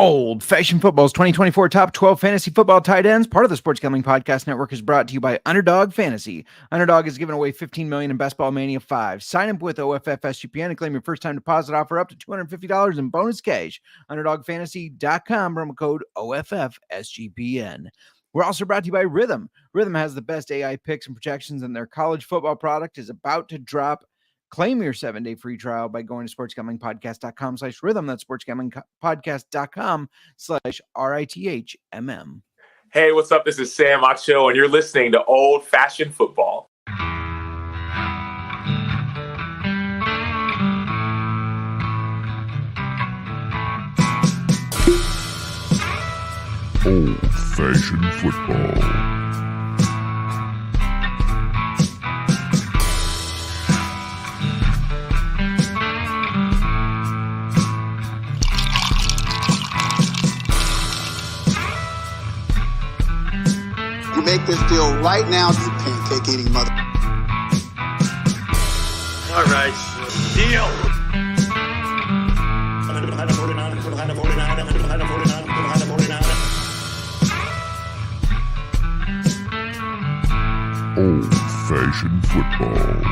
Old Fashioned Football's 2024 Top 12 Fantasy Football Tight Ends, part of the Sports Gambling Podcast Network, is brought to you by Underdog Fantasy. Underdog is giving away $15 million in Best Ball Mania 5. Sign up with OFF SGPN and claim your first-time deposit offer up to $250 in bonus cash. UnderdogFantasy.com, promo code OFF SGPN. We're also brought to you by Rhythm. Rhythm has the best AI picks and projections, and their college football product is about to drop. Claim your 7-day free trial by going to sportsgamblingpodcast.com/rhythm. That's sportsgamblingpodcast.com/RITHMM. Hey, what's up? This is Sam Acho, and you're listening to Old Fashioned Football. Old Fashioned Football. Make this deal right now, you pancake eating mother. All right, deal. Old Fashioned Football.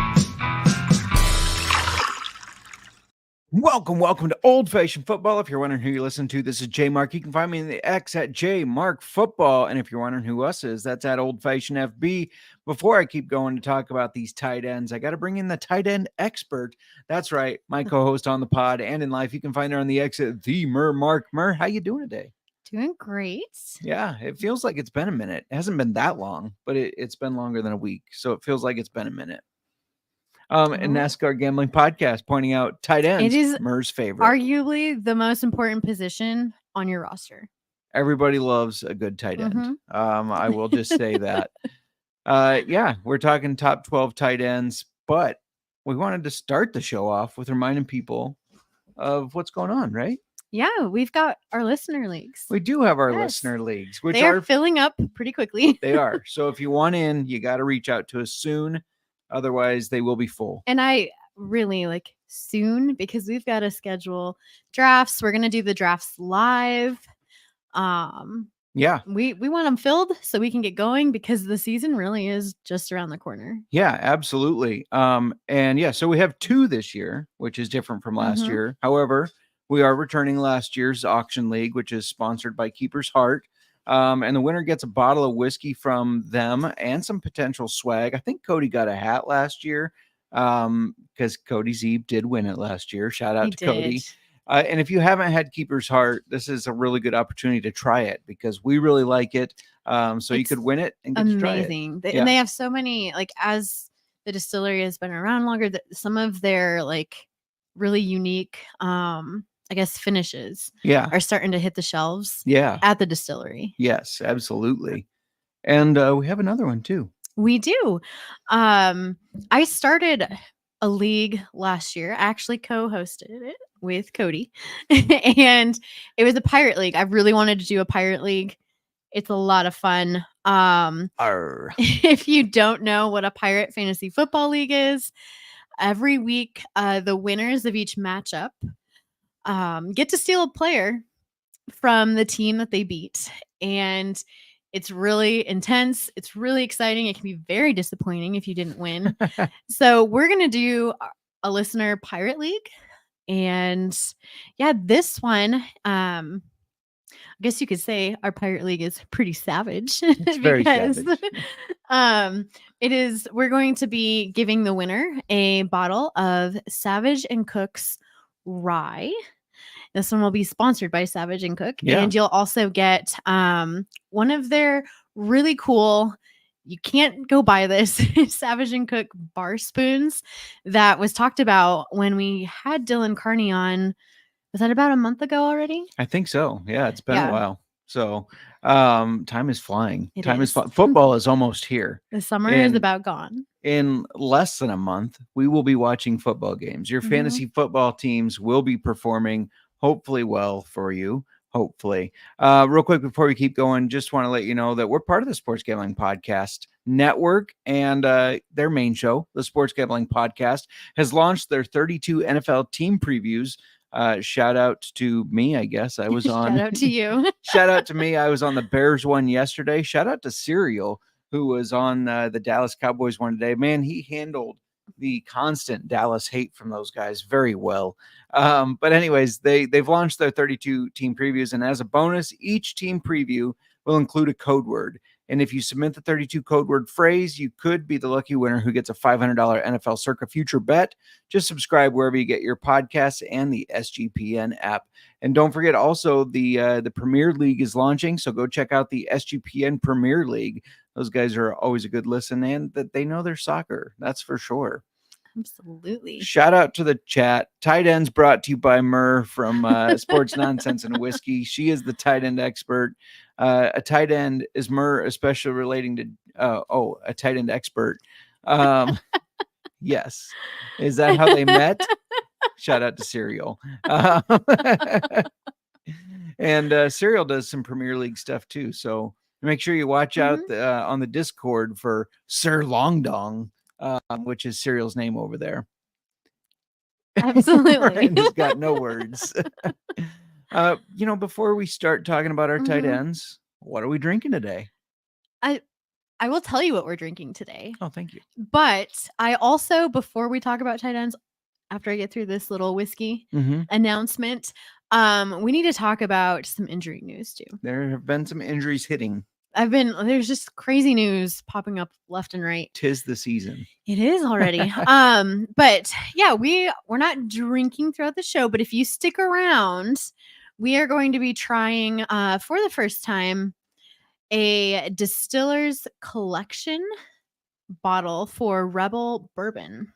Welcome to Old Fashioned Football. If you're wondering who you listen to, this is Jmark. You can find me in the X at Jmark Football. And if you're wondering who us is, that's at Old Fashioned FB. Before I keep going to talk about these tight ends, I got to bring in the tight end expert. That's right, my co-host on the pod and in life. You can find her on the X at the Mark Mir. How you doing today? Doing great. Yeah, it feels like it's been a minute. It hasn't been that long, but it's been longer than a week. So it feels like it's been a minute. And NASCAR Gambling Podcast pointing out tight ends, it is Mur's favorite. Arguably the most important position on your roster. Everybody loves a good tight end. Mm-hmm. I will just say that. Yeah, we're talking top 12 tight ends, but we wanted to start the show off with reminding people of what's going on, right? Yeah, we've got our listener leagues. We do have our listener leagues, which they are filling up pretty quickly. They are. So if you want in, you got to reach out to us soon. Otherwise, they will be full. And I really like soon because we've got to schedule drafts. We're going to do the drafts live. Yeah. We want them filled so we can get going because the season really is just around the corner. Yeah, absolutely. And yeah, so we have 2 this year, which is different from last year. However, we are returning last year's auction league, which is sponsored by Keeper's Heart. And the winner gets a bottle of whiskey from them and some potential swag. I think Cody got a hat last year because Cody Zeeb did win it last year. Shout out to Cody. And if you haven't had Keeper's Heart, this is a really good opportunity to try it because we really like it. So you could win it and get to try it. Amazing. And they have so many, like, as the distillery has been around longer, some of their like really unique I guess finishes are starting to hit the shelves at the distillery. Yes, absolutely. And we have another one too. We do. I started a league last year. I actually co-hosted it with Cody and it was a pirate league. I really wanted to do a pirate league. It's a lot of fun. If you don't know what a pirate fantasy football league is, every week, the winners of each matchup get to steal a player from the team that they beat. And it's really intense. It's really exciting. It can be very disappointing if you didn't win. So we're going to do a listener pirate league. And yeah, this one, I guess you could say our pirate league is pretty savage. It's very savage. We're going to be giving the winner a bottle of Savage and Cook's rye. This one will be sponsored by Savage and Cook. Yeah. And you'll also get one of their really cool, you can't go buy this, Savage and Cook bar spoons that was talked about when we had Dylan Carney on. Was that about a month ago already? I think so. Yeah, it's been a while. So time is flying. Football is almost here. The summer is about gone. In less than a month, we will be watching football games. Your fantasy football teams will be performing hopefully well for you. Hopefully. Real quick before we keep going, just want to let you know that we're part of the Sports Gambling Podcast Network, and their main show, the Sports Gambling Podcast, has launched their 32 NFL team previews Shout out to me, I guess. I was on. Shout out to you. Shout out to me. I was on the Bears one yesterday. Shout out to Serial, who was on the Dallas Cowboys one today. Man, he handled the constant Dallas hate from those guys very well. But anyways, they've launched their 32 team previews, and as a bonus, each team preview will include a code word. And if you submit the 32 code word phrase, you could be the lucky winner who gets a $500 NFL Circa Future bet. Just subscribe wherever you get your podcasts and the SGPN app. And don't forget also the Premier League is launching, so go check out the SGPN Premier League. Those guys are always a good listen, and that they know their soccer. That's for sure. Absolutely. Shout out to the chat. Tight ends brought to you by Mir from Sports Nonsense and Whiskey. She is the tight end expert. A tight end is Mir, especially relating to a tight end expert. Yes. Is that how they met? Shout out to Serial. And Serial does some Premier League stuff too. So make sure you watch out on the Discord for Sir Long Dong, which is Serial's name over there. Absolutely. Brandon's got no words. Before we start talking about our tight ends, what are we drinking today? I will tell you what we're drinking today. Oh, thank you. But I also, before we talk about tight ends, after I get through this little whiskey announcement, we need to talk about some injury news too. There have been some injuries hitting. There's just crazy news popping up left and right. 'Tis the season. It is already. But yeah, we're not drinking throughout the show, but if you stick around, we are going to be trying for the first time a Distiller's Collection bottle for Rebel Bourbon.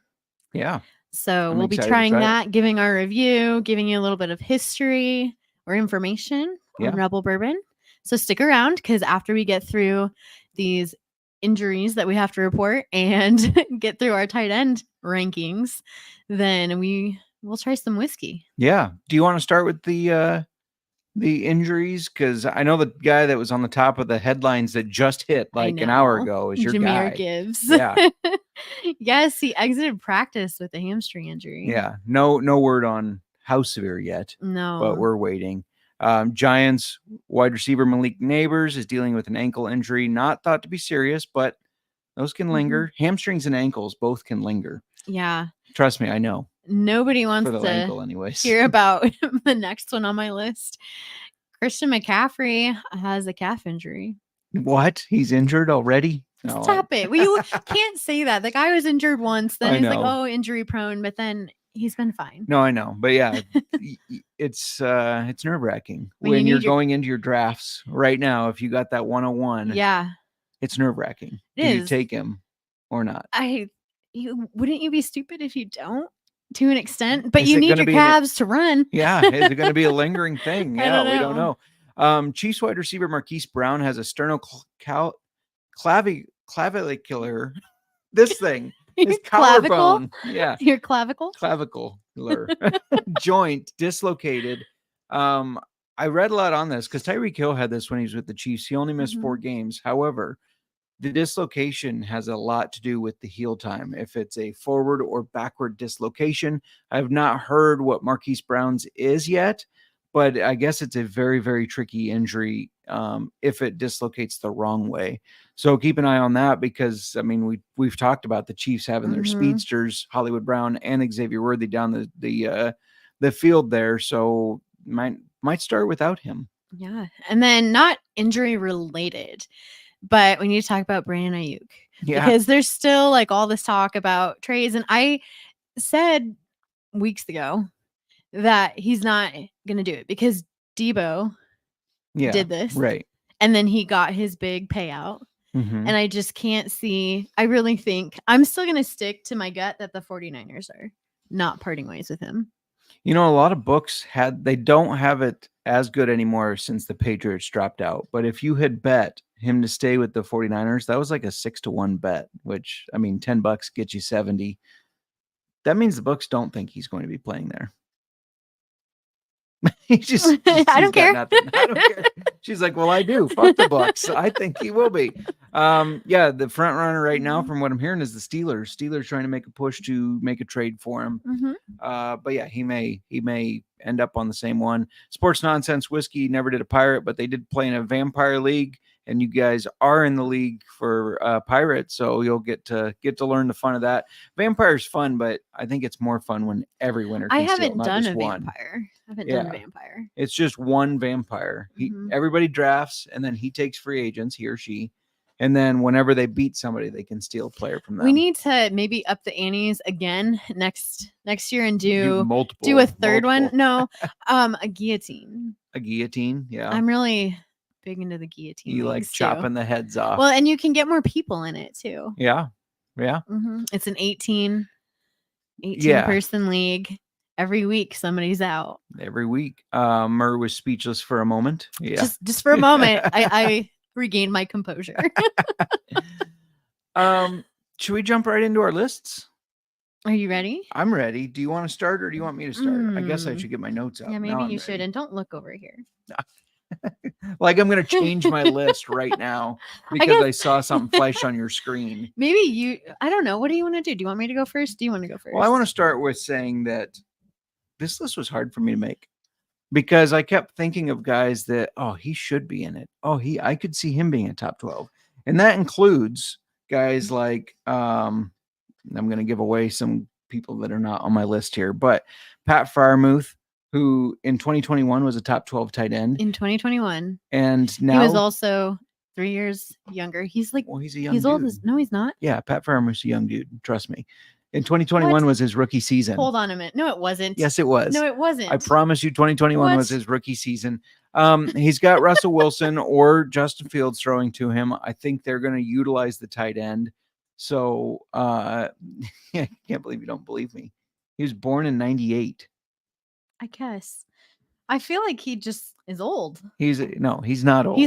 Yeah. So I'm we'll be excited to trying try that, giving our review, giving you a little bit of history or information on Rebel Bourbon. So stick around, because after we get through these injuries that we have to report and get through our tight end rankings, then we'll try some whiskey. Yeah. Do you want to start with the injuries? Because I know the guy that was on the top of the headlines that just hit like an hour ago is your Jmark guy. Gibbs. Yeah. Yes, he exited practice with a hamstring injury. Yeah. No word on how severe yet. No. But we're waiting. Giants wide receiver Malik Neighbors is dealing with an ankle injury, not thought to be serious, but those can linger. Hamstrings and ankles both can linger. Yeah. Trust me, I know. Nobody wants For the to ankle anyways. hear about the next one on my list. Christian McCaffrey has a calf injury. What? He's injured already? No. Stop it. Well, you can't say that. The guy was injured once, then I he's like, know. oh, injury prone, but then he's been fine. No, I know. But yeah, it's nerve-wracking When when you you're need your- going into your drafts right now. If you got that 101, Yeah. it's nerve-wracking. It Do you is. take him or not? Wouldn't you be stupid if you don't, to an extent? But Is you it need gonna your be calves to run. Yeah. Is it going to be a lingering thing? I Yeah, don't we don't know. know. Chiefs wide receiver Marquise Brown has a clavicular. This thing Your is clavicle? collarbone. Yeah. Your clavicle? Clavicular joint dislocated. I read a lot on this because Tyreek Hill had this when he was with the Chiefs. He only missed 4 games. However, the dislocation has a lot to do with the heal time. If it's a forward or backward dislocation, I have not heard what Marquise Brown's is yet, but I guess it's a very, very tricky injury if it dislocates the wrong way. So keep an eye on that, because I mean we've talked about the Chiefs having their speedsters, Hollywood Brown and Xavier Worthy down the field there. So might start without him. Yeah. And then not injury related, but we need to talk about Brandon Ayuk. Yeah. Because there's still like all this talk about trades. And I said weeks ago that he's not going to do it because Debo did this. Right. And then he got his big payout. Mhm. And I just can't see. I really think I'm still going to stick to my gut that the 49ers are not parting ways with him. You know, a lot of books they don't have it as good anymore since the Patriots dropped out. But if you had bet him to stay with the 49ers, that was like a 6-1 bet, which, I mean, $10 gets you 70. That means the books don't think he's going to be playing there. I don't care. I don't care. She's like, well, I do. Fuck the Bucks. I think he will be. Yeah, the front runner right now, from what I'm hearing, is the Steelers. Steelers trying to make a push to make a trade for him. But yeah, he may end up on the same one. Sports Nonsense Whiskey never did a pirate, but they did play in a vampire league. And you guys are in the league for Pirates, so you'll get to learn the fun of that. Vampire's fun, but I think it's more fun when every winner can I steal, haven't not done just a one. vampire. I haven't done a vampire. It's just one vampire. Everybody drafts, and then he takes free agents, he or she, and then whenever they beat somebody, they can steal a player from them. We need to maybe up the antes again next year and do multiple, a third one. No, a guillotine. A guillotine, yeah. I'm really big into the guillotine. You like chopping the heads off. Well, and you can get more people in it too. Yeah. It's an 18 Yeah. person league. Every week somebody's out. Every week. Mir was speechless for a moment. Yeah. Just for a moment, I regained my composure. Should we jump right into our lists? Are you ready? I'm ready. Do you want to start, or do you want me to start? I guess I should get my notes out. Yeah, maybe you should. And don't look over here. Like I'm going to change my list right now because I saw something flash on your screen. Maybe I don't know. What do you want to do? Do you want me to go first? Do you want to go first? Well, I want to start with saying that this list was hard for me to make because I kept thinking of guys that, he should be in it. I could see him being in top 12. And that includes guys like, I'm going to give away some people that are not on my list here, but Pat Freiermuth, who in 2021 was a top 12 tight end. In 2021. And now he was also 3 years younger. He's like, he's a young dude. old. No, he's not. Yeah, Pat Freiermuth's a young dude. Trust me. In 2021 was his rookie season. Hold on a minute. No, it wasn't. Yes, it was. No, it wasn't. I promise you 2021 was his rookie season. He's got Russell Wilson or Justin Fields throwing to him. I think they're going to utilize the tight end. So I can't believe you don't believe me. He was born in 98. I guess. I feel like he just is old. He's not old. He's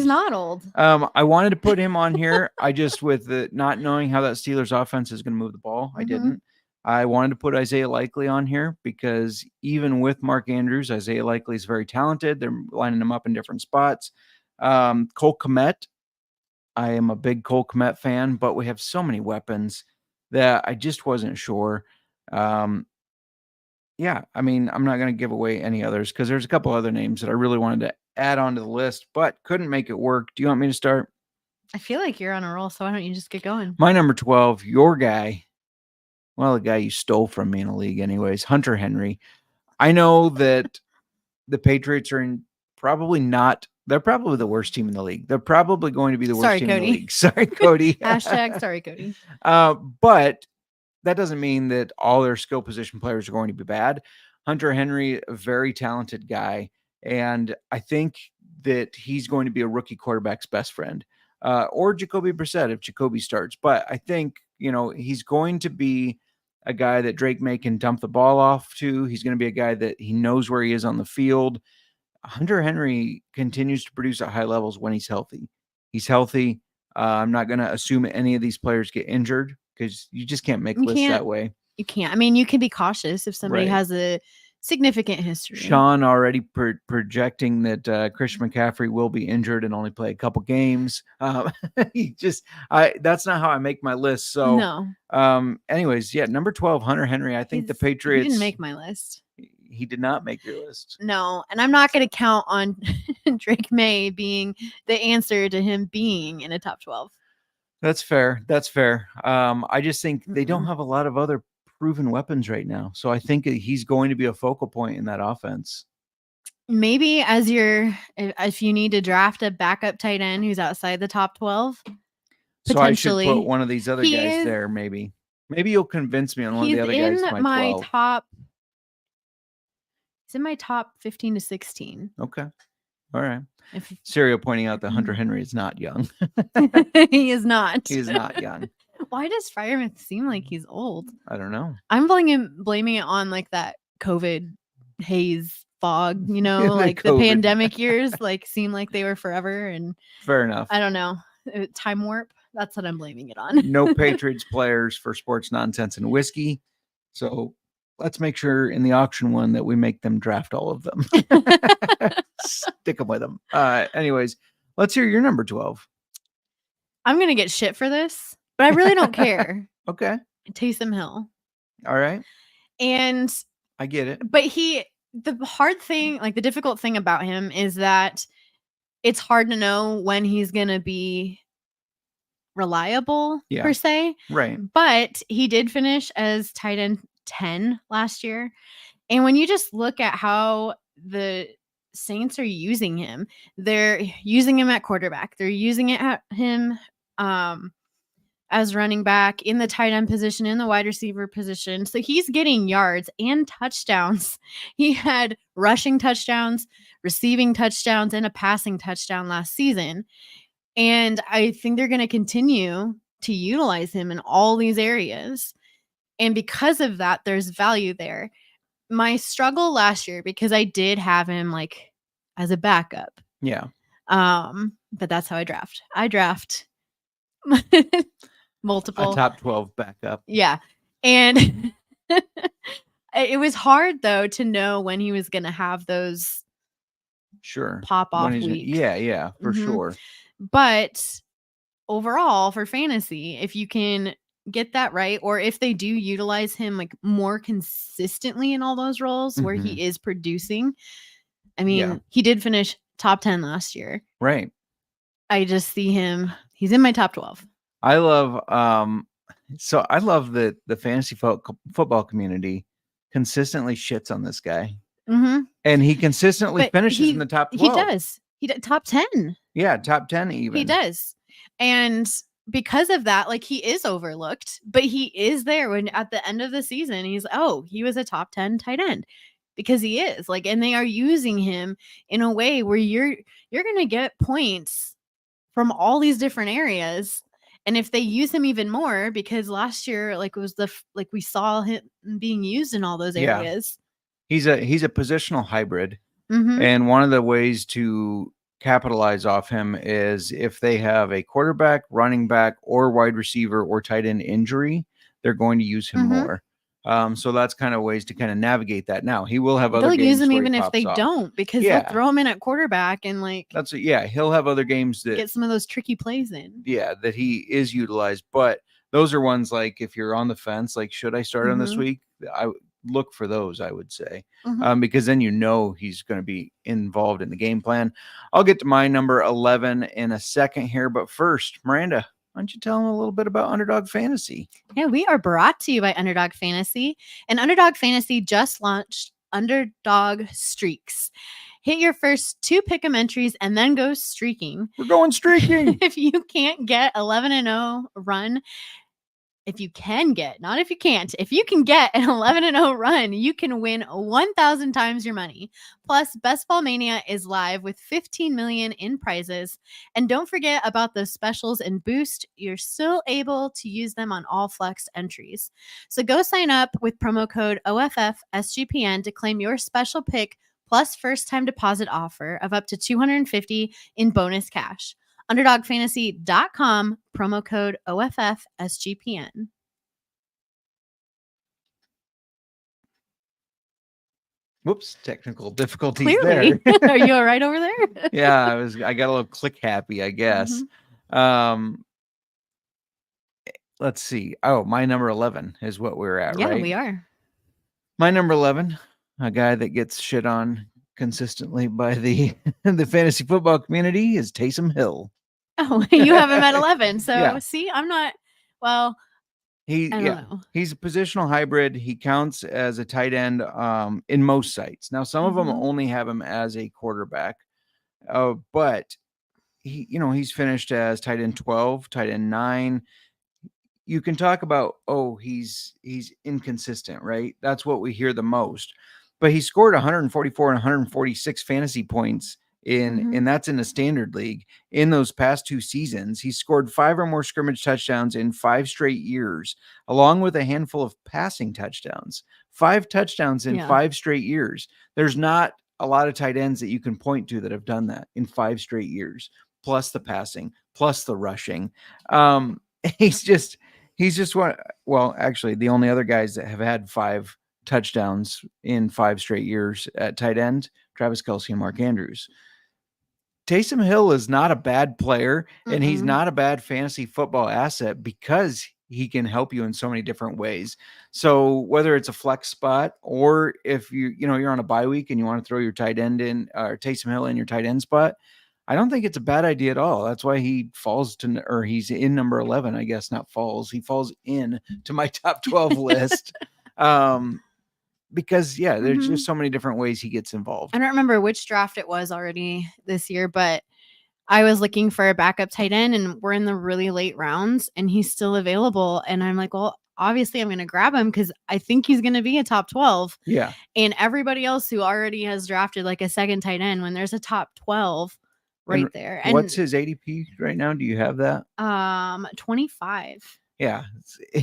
not old. I wanted to put him on here. I just, with the not knowing how that Steelers offense is going to move the ball, I didn't. I wanted to put Isaiah Likely on here because even with Mark Andrews, Isaiah Likely is very talented. They're lining him up in different spots. Cole Kmet. I am a big Cole Kmet fan, but we have so many weapons that I just wasn't sure. Yeah, I mean, I'm not going to give away any others because there's a couple other names that I really wanted to add onto the list, but couldn't make it work. Do you want me to start? I feel like you're on a roll, so why don't you just get going? My number 12, your guy. Well, the guy you stole from me in the league anyways, Hunter Henry. I know that the Patriots are they're probably the worst team in the league. They're probably going to be the worst team in the league. Sorry, Cody. Hashtag sorry, Cody. But that doesn't mean that all their skill position players are going to be bad. Hunter Henry, a very talented guy. And I think that he's going to be a rookie quarterback's best friend, or Jacoby Brissett if Jacoby starts. But I think, he's going to be a guy that Drake May can dump the ball off to. He's going to be a guy that he knows where he is on the field. Hunter Henry continues to produce at high levels when he's healthy. He's healthy. I'm not going to assume any of these players get injured because you just can't make lists that way. You can't. I mean, you can be cautious if somebody has a significant history. Sean already projecting that Christian McCaffrey will be injured and only play a couple games. That's not how I make my list. So, no. Anyways, number 12, Hunter Henry. I think the Patriots. He didn't make my list. He did not make your list. No, and I'm not going to count on Drake May being the answer to him being in a top 12. That's fair. I just think they don't have a lot of other proven weapons right now. So I think he's going to be a focal point in that offense. Maybe if you need to draft a backup tight end who's outside the top 12, so I should put one of these other guys there. Maybe you'll convince me on one of the other guys. He's in my top 15 to 16. Okay. All right. Serial pointing out that Hunter Henry is not young. He is not. He is not young. Why does Freiermuth seem like he's old? I don't know. I'm blaming it on like that COVID haze fog, like the pandemic years seem like they were forever. And fair enough. I don't know. Time warp. That's what I'm blaming it on. No Patriots players for Sports Nonsense and Whiskey. So let's make sure in the auction one that we make them draft all of them. Stick them with them. Anyways, let's hear your number 12. I'm going to get shit for this, but I really don't care. Okay. Taysom Hill. All right. And I get it. but the hard thing, like the difficult thing about him is that it's hard to know when he's going to be reliable per se. Right. But he did finish as tight end 10 last year. And when you just look at how the Saints are using him, they're using him at quarterback. They're using him as running back, in the tight end position, in the wide receiver position. So he's getting yards and touchdowns. He had rushing touchdowns, receiving touchdowns, and a passing touchdown last season. And I think they're going to continue to utilize him in all these areas. And because of that, there's value there. My struggle last year, because I did have him like as a backup. Yeah. But that's how I draft. I draft multiple. A top 12 backup. Yeah. And it was hard though to know when he was going to have those pop off weeks. Yeah, for sure. But overall for fantasy, if you can get that right, or if they do utilize him like more consistently in all those roles where he is producing. I mean, he did finish top 10 last year. Right. I just see him. He's in my top 12. I love that the fantasy football community consistently shits on this guy. And he consistently finishes in the top 12. He does. Top 10. Yeah, top 10 even. He does. And because of that, like, he is overlooked, but he is there when at the end of the season, he was a top 10 tight end, because he is, like, and they are using him in a way where you're going to get points from all these different areas. And if they use him even more, because last year, like, was we saw him being used in all those areas. He's a positional hybrid. And one of the ways to capitalize off him is if they have a quarterback, running back, or wide receiver or tight end injury, they're going to use him more. So that's kind of ways to kind of navigate that. Now he will have other games. They'll use him even if they don't, because they'll throw him in at quarterback and he'll have other games that get some of those tricky plays in. Yeah, that he is utilized. But those are ones like if you're on the fence, like, should I start him this week? I look for those, I would say, because then he's going to be involved in the game plan. I'll get to my number 11 in a second here, but first, Miranda, why don't you tell them a little bit about Underdog Fantasy? Yeah, we are brought to you by Underdog Fantasy, and Underdog Fantasy just launched Underdog Streaks. Hit your first 2 pick'em entries and then go streaking. We're going streaking. If you can't get 11-0 run, if you can get, not if you can't, if you can get an 11-0 run, you can win 1,000 times your money. Plus, Best Ball Mania is live with 15 million in prizes. And don't forget about those specials and Boost. You're still able to use them on all Flex entries. So go sign up with promo code OFFSGPN to claim your special pick plus first time deposit offer of up to $250 in bonus cash. UnderdogFantasy.com, promo code OFFSGPN. Whoops, technical difficulties Clearly. there. Are you all right over there? Yeah, I got a little click happy, I guess. Let's see. Oh, my number 11 is what we're at, right? Yeah, we are. My number 11, a guy that gets shit on consistently by the fantasy football community, is Taysom Hill. Oh, you have him at 11. So see, I'm not, well, I don't know. He's a positional hybrid. He counts as a tight end in most sites. Now, some of them only have him as a quarterback, but he's finished as tight end 12, tight end 9. You can talk about, he's inconsistent, right? That's what we hear the most. But he scored 144 and 146 fantasy points and that's in a standard league. In those past 2 seasons, he scored 5 or more scrimmage touchdowns in 5 straight years, along with a handful of passing touchdowns. 5 touchdowns in 5 straight years. There's not a lot of tight ends that you can point to that have done that in 5 straight years, plus the passing, plus the rushing. He's just one. Well, actually, the only other guys that have had 5 touchdowns in 5 straight years at tight end, Travis Kelce and Mark Andrews. Taysom Hill is not a bad player, and he's not a bad fantasy football asset because he can help you in so many different ways. So whether it's a flex spot or if you're on a bye week and you want to throw your tight end in or Taysom Hill in your tight end spot, I don't think it's a bad idea at all. That's why he falls to, or he's in number 11, I guess, not falls. He falls in to my top 12 list. Because there's just so many different ways he gets involved. I don't remember which draft it was already this year, but I was looking for a backup tight end and we're in the really late rounds and he's still available. And I'm like, well, obviously I'm going to grab him because I think he's going to be a top 12. Yeah. And everybody else who already has drafted like a second tight end, when there's a top 12 right there. And what's his ADP right now? Do you have that? 25. Yeah.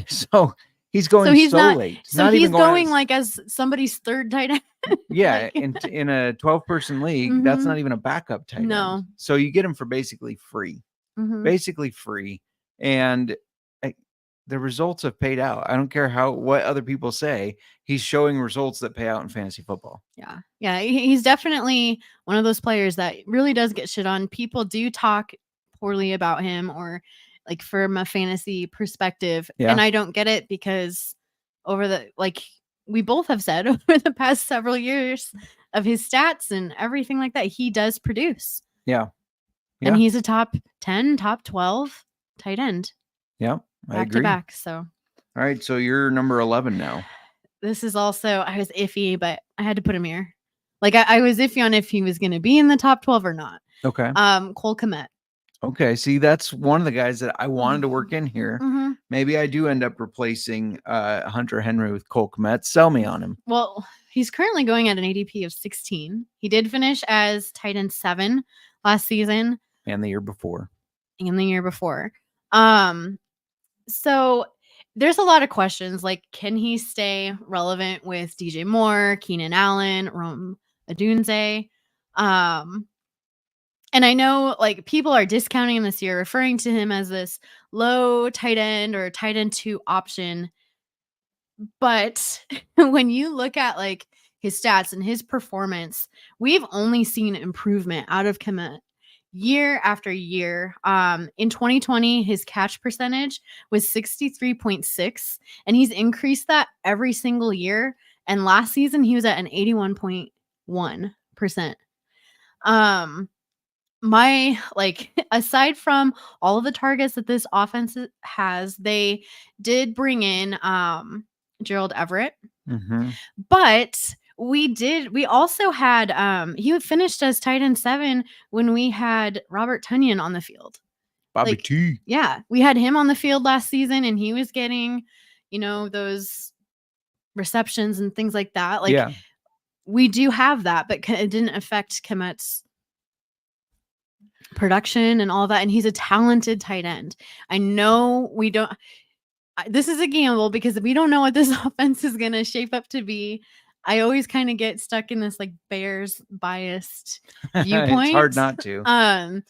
So he's going late. So he's going like as somebody's third tight end. Yeah, in a 12-person league, that's not even a backup tight end. No. So you get him for basically free. Basically free. And the results have paid out. I don't care what other people say. He's showing results that pay out in fantasy football. Yeah. Yeah, he's definitely one of those players that really does get shit on. People do talk poorly about him or like from a fantasy perspective. Yeah. And I don't get it because we both have said over the past several years of his stats and everything like that, he does produce. Yeah. And he's a top 10, top 12 tight end. Yeah. Back to back. So, all right. So you're number 11 now. This is also, I was iffy, but I had to put him here. Like I was iffy on if he was going to be in the top 12 or not. Okay. Cole Kmet. Okay. See, that's one of the guys that I wanted to work in here. Maybe I do end up replacing Hunter Henry with Cole Kmet. Sell me on him. Well, he's currently going at an ADP of 16. He did finish as tight end 7 last season. And the year before. So there's a lot of questions like, can he stay relevant with DJ Moore, Keenan Allen, Rome Odunze? And I know like people are discounting him this year, referring to him as this low tight end or tight end 2 option. But when you look at like his stats and his performance, we've only seen improvement out of Kmet year after year. In 2020, his catch percentage was 63.6, and he's increased that every single year. And last season, he was at an 81.1%. Aside from all of the targets that this offense has, they did bring in Gerald Everett, but we also had he finished as tight end 7 when we had Robert Tonyan on the field. Bobby T. Yeah, we had him on the field last season and he was getting, those receptions and things like that. We do have that, but it didn't affect Kmet's production and all that. And he's a talented tight end. I know this is a gamble because we don't know what this offense is going to shape up to be. I always kind of get stuck in this like Bears biased viewpoint. It's hard not to.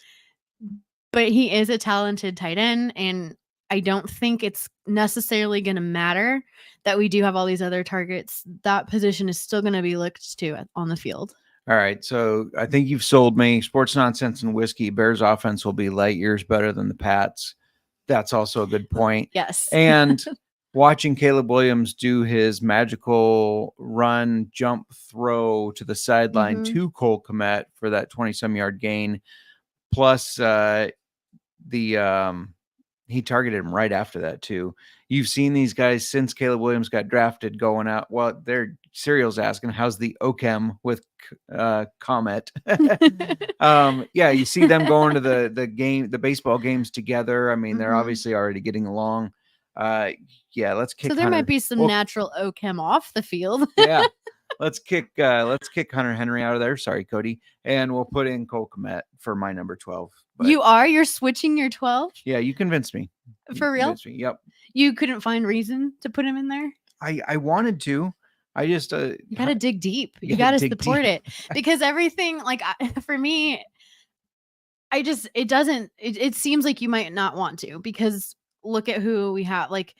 But he is a talented tight end, and I don't think it's necessarily going to matter that we do have all these other targets. That position is still going to be looked to on the field. All right. So I think you've sold me. Sports Nonsense and Whiskey. Bears offense will be light years better than the Pats. That's also a good point. Yes. And watching Caleb Williams do his magical run, jump, throw to the sideline to Cole Kmet for that 20-some yard gain. Plus, he targeted him right after that too. You've seen these guys since Caleb Williams got drafted going out. Well, their Serial's asking, how's the OChem with Comet? You see them going to the baseball games together. I mean, they're obviously already getting along. Let's kick. So there might be some natural OChem off the field. Yeah. Let's kick Hunter Henry out of there. Sorry, Cody. And we'll put in Cole Kmet for my number 12. But you're switching your 12? Yeah, you convinced me. For real? Yep. You couldn't find reason to put him in there? I wanted to. I just you got to dig deep. You got to support it because everything for me, it seems like you might not want to because look at who we have. Like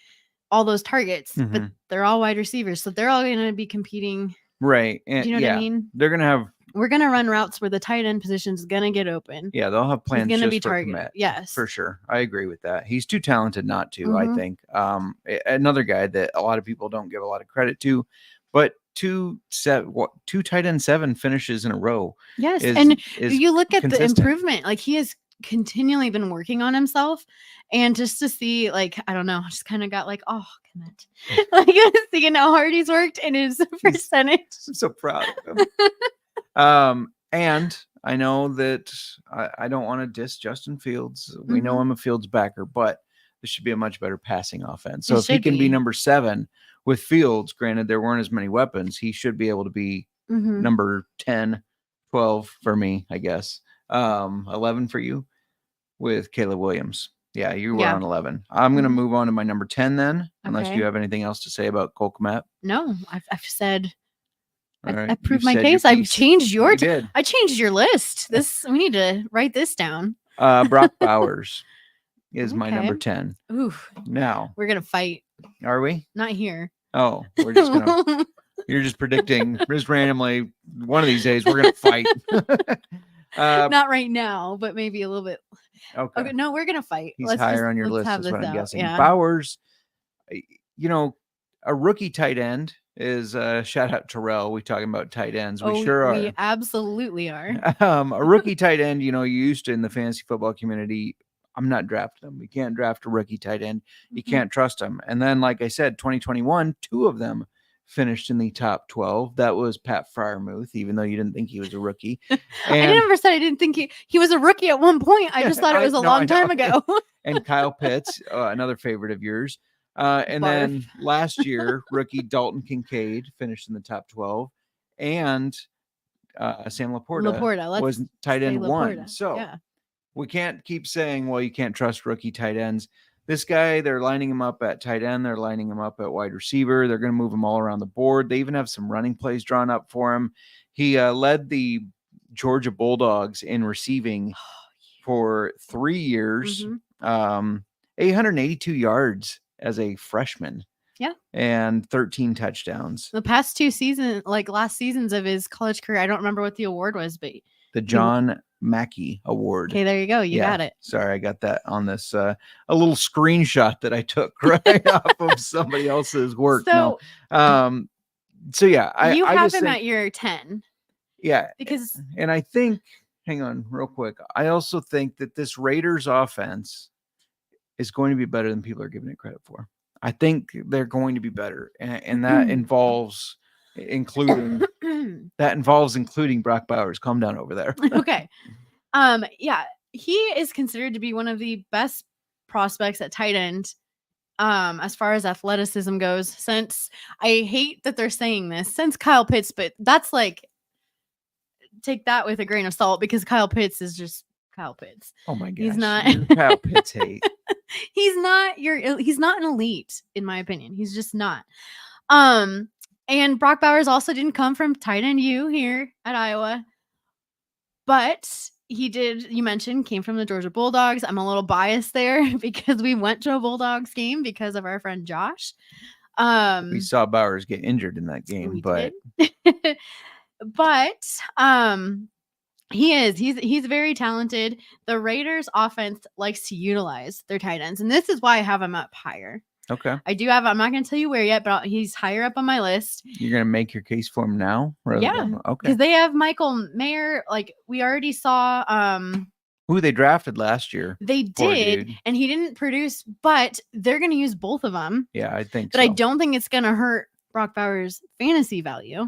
all those targets, but Mhm. they're all wide receivers, so they're all going to be competing. Right. Do And you know what yeah, I mean? they're gonna have We're going to run routes where the tight end position is going to get open. yeah, they'll have He's plans going to just be for targeted. Kmet. Yes. For sure. I agree with that. He's too talented not to, I Mhm. think. Another guy that a lot of people don't give a lot of credit to, but two tight end 7 finishes in a row. Yes. is And is you look at the consistent. improvement, like he has continually been working on himself. And just to see, like, I don't know, I just kind of got like, oh, Kmet. Like seeing how hard he's worked and his percentage. I'm so proud of him. And I know that I don't want to diss Justin Fields. We know I'm a Fields backer, but this should be a much better passing offense. So It if he should can be be. number 7 with Fields, granted there weren't as many weapons, he should be able to be number 10, 12 for me, I guess. 11 for you with Caleb Williams. Yeah, you were Yeah. on 11. I'm going to move on to my number 10 then, unless Okay. you have anything else to say about Cole Kmet. No, I've said. All right, I you've proved my said your case. I've piece. changed your. You did. I changed your list. We need to write this down. Brock Bowers is my number Okay. 10. Oof. Now, We're gonna fight. are we? Not here. Oh, we're just gonna. You're just predicting, just randomly. One of these days, we're gonna fight. Not right now, but maybe a little bit. Okay. Okay, no, we're gonna fight. He's higher on your list. have Is what this I'm out. guessing. Yeah. Bowers, a rookie tight end is shout out Terrell. We talking about tight ends. We sure are. We absolutely are. A rookie tight end, you used to in the fantasy football community. I'm not drafting them. We can't draft a rookie tight end. You can't trust them. And then, like I said, 2021, 2 of them finished in the top 12. That was Pat Fryermuth, even though you didn't think he was a rookie. I never said I didn't think he was a rookie at one point. I just thought it was a long time ago. And Kyle Pitts, another favorite of yours. And then last year, rookie Dalton Kincaid finished in the top 12. And Sam Laporta was tight end 1. So yeah. We can't keep saying, well, you can't trust rookie tight ends. This guy, they're lining him up at tight end. They're lining him up at wide receiver. They're going to move him all around the board. They even have some running plays drawn up for him. He led the Georgia Bulldogs in receiving for 3 years, 882 yards as a freshman. Yeah. And 13 touchdowns. The past 2 seasons, like last seasons of his college career, I don't remember what the award was, but the John Mackey Award. Okay, there you go. You got it. Sorry, I got that on this a little screenshot that I took right off of somebody else's work. So, so yeah, you I have just him think, at your 10. Yeah, because and I think, hang on, real quick. I also think that this Raiders offense is going to be better than people are giving it credit for. I think they're going to be better, and that involves including Brock Bowers. Calm down over there. Okay. Yeah, he is considered to be one of the best prospects at tight end as far as athleticism goes, since I hate that they're saying this, since Kyle Pitts, but that's like, take that with a grain of salt, because Kyle Pitts is just Kyle Pitts. Oh my gosh. He's not Kyle Pitts hate. He's not an elite, in my opinion. He's just not. And Brock Bowers also didn't come from tight end U here at Iowa, but he did, you mentioned, came from the Georgia Bulldogs. I'm a little biased there because we went to a Bulldogs game because of our friend Josh. We saw Bowers get injured in that game, but he's very talented. The Raiders offense likes to utilize their tight ends, and this is why I have him up higher. Okay. I'm not going to tell you where yet, but he's higher up on my list. You're going to make your case for him now? Yeah. Okay. Because they have Michael Mayer. Like, we already saw who they drafted last year. They did, and he didn't produce, but they're going to use both of them. Yeah, I think but so. I don't think it's going to hurt Brock Bowers' fantasy value.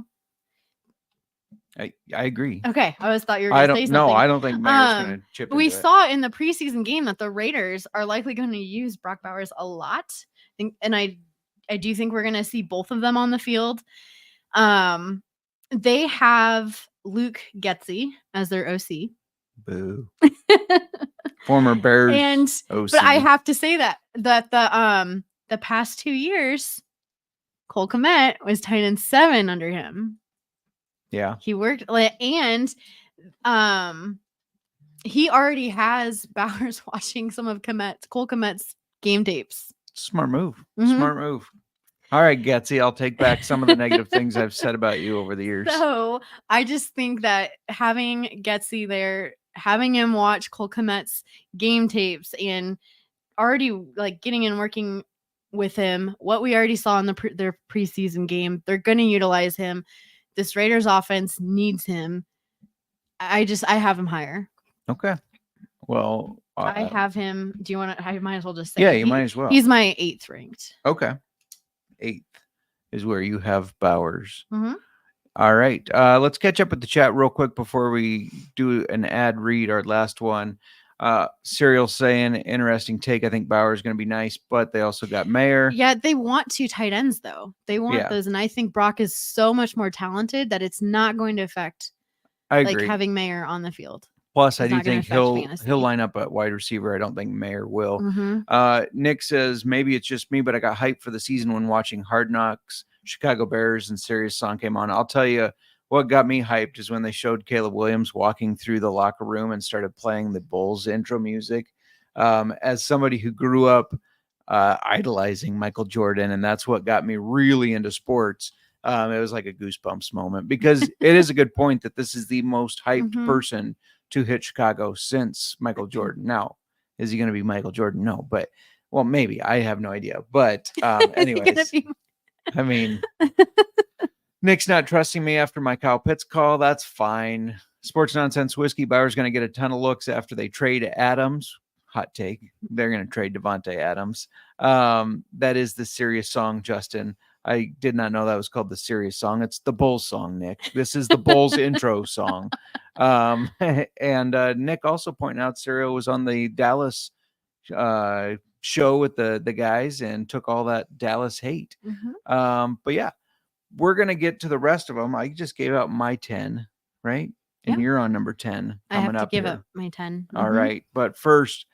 I agree. Okay, I always thought you were going to say something. No, I don't think Mayer's going to chip into We it. saw in the preseason game that the Raiders are likely going to use Brock Bowers a lot. I do think we're going to see both of them on the field. They have Luke Getsy as their OC. Boo. Former Bears OC. But I have to say that the past 2 years, Cole Kmet was tight end 7 under him. Yeah. He worked, and he already has Bowers watching some of Cole Kmet's game tapes. Smart move. Mhm. Smart move. All right, Getsy, I'll take back some of the negative things I've said about you over the years. So I just think that having Getsy there, having him watch Cole Kmet's game tapes and already like getting and working with him, what we already saw in their preseason game, they're going to utilize him. This Raiders offense needs him. I have him higher. Okay. Well, I have him. Do you want to? I might as well just say. Yeah, you might as well. He's my 8th ranked. Okay. 8th is where you have Bowers. Mhm. All right. Let's catch up with the chat real quick before we do an ad read, our last one. Serial saying, interesting take. I think Bowers is going to be nice, but they also got Mir. Yeah, they want 2 tight ends, though. They want those. And I think Brock is so much more talented that it's not going to affect I agree. having Mir on the field. Plus, I It's do not gonna think affect fantasy. he'll line up at wide receiver. I don't think Mir will. Mhm. Nick says, maybe it's just me, but I got hyped for the season when watching Hard Knocks, Chicago Bears, and Sirius Song came on. I'll tell you what got me hyped is when they showed Caleb Williams walking through the locker room and started playing the Bulls intro music. As somebody who grew up idolizing Michael Jordan, and that's what got me really into sports. It was like a goosebumps moment because it is a good point that this is the most hyped Mhm. person to hit Chicago since Michael Jordan. Now, is he going to be Michael Jordan? No, but well, maybe. I have no idea. But anyways, I mean, Nick's not trusting me after my Kyle Pitts call. That's fine. Sports Nonsense Whiskey Bauer's going to get a ton of looks after they trade Adams. Hot take. They're going to trade Devontae Adams. That is the serious song, Justin. I did not know that was called the serious song. It's the Bulls song, Nick. This is the Bulls intro song. And Nick also pointed out Serial was on the Dallas show with the guys and took all that Dallas hate. Mhm. But yeah, we're going to get to the rest of them. I just gave out my 10, right? And Yeah. you're on number 10 I have coming to up give here. up my 10. All right. But first,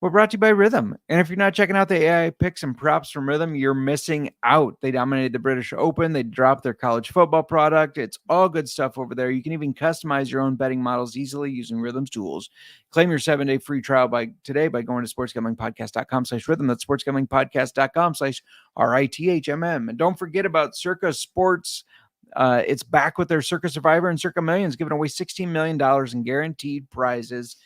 we're brought to you by Rhythm. And if you're not checking out the AI picks and props from Rhythm, you're missing out. They dominated the British Open. They dropped their college football product. It's all good stuff over there. You can even customize your own betting models easily using Rhythm's tools. Claim your 7-day free trial today by going to sportsgamblingpodcast.com/rhythm. That's sportsgamblingpodcast.com/RITHMM. And don't forget about Circa Sports. It's back with their Circa Survivor and Circa Millions, giving away $16 million in guaranteed prizes.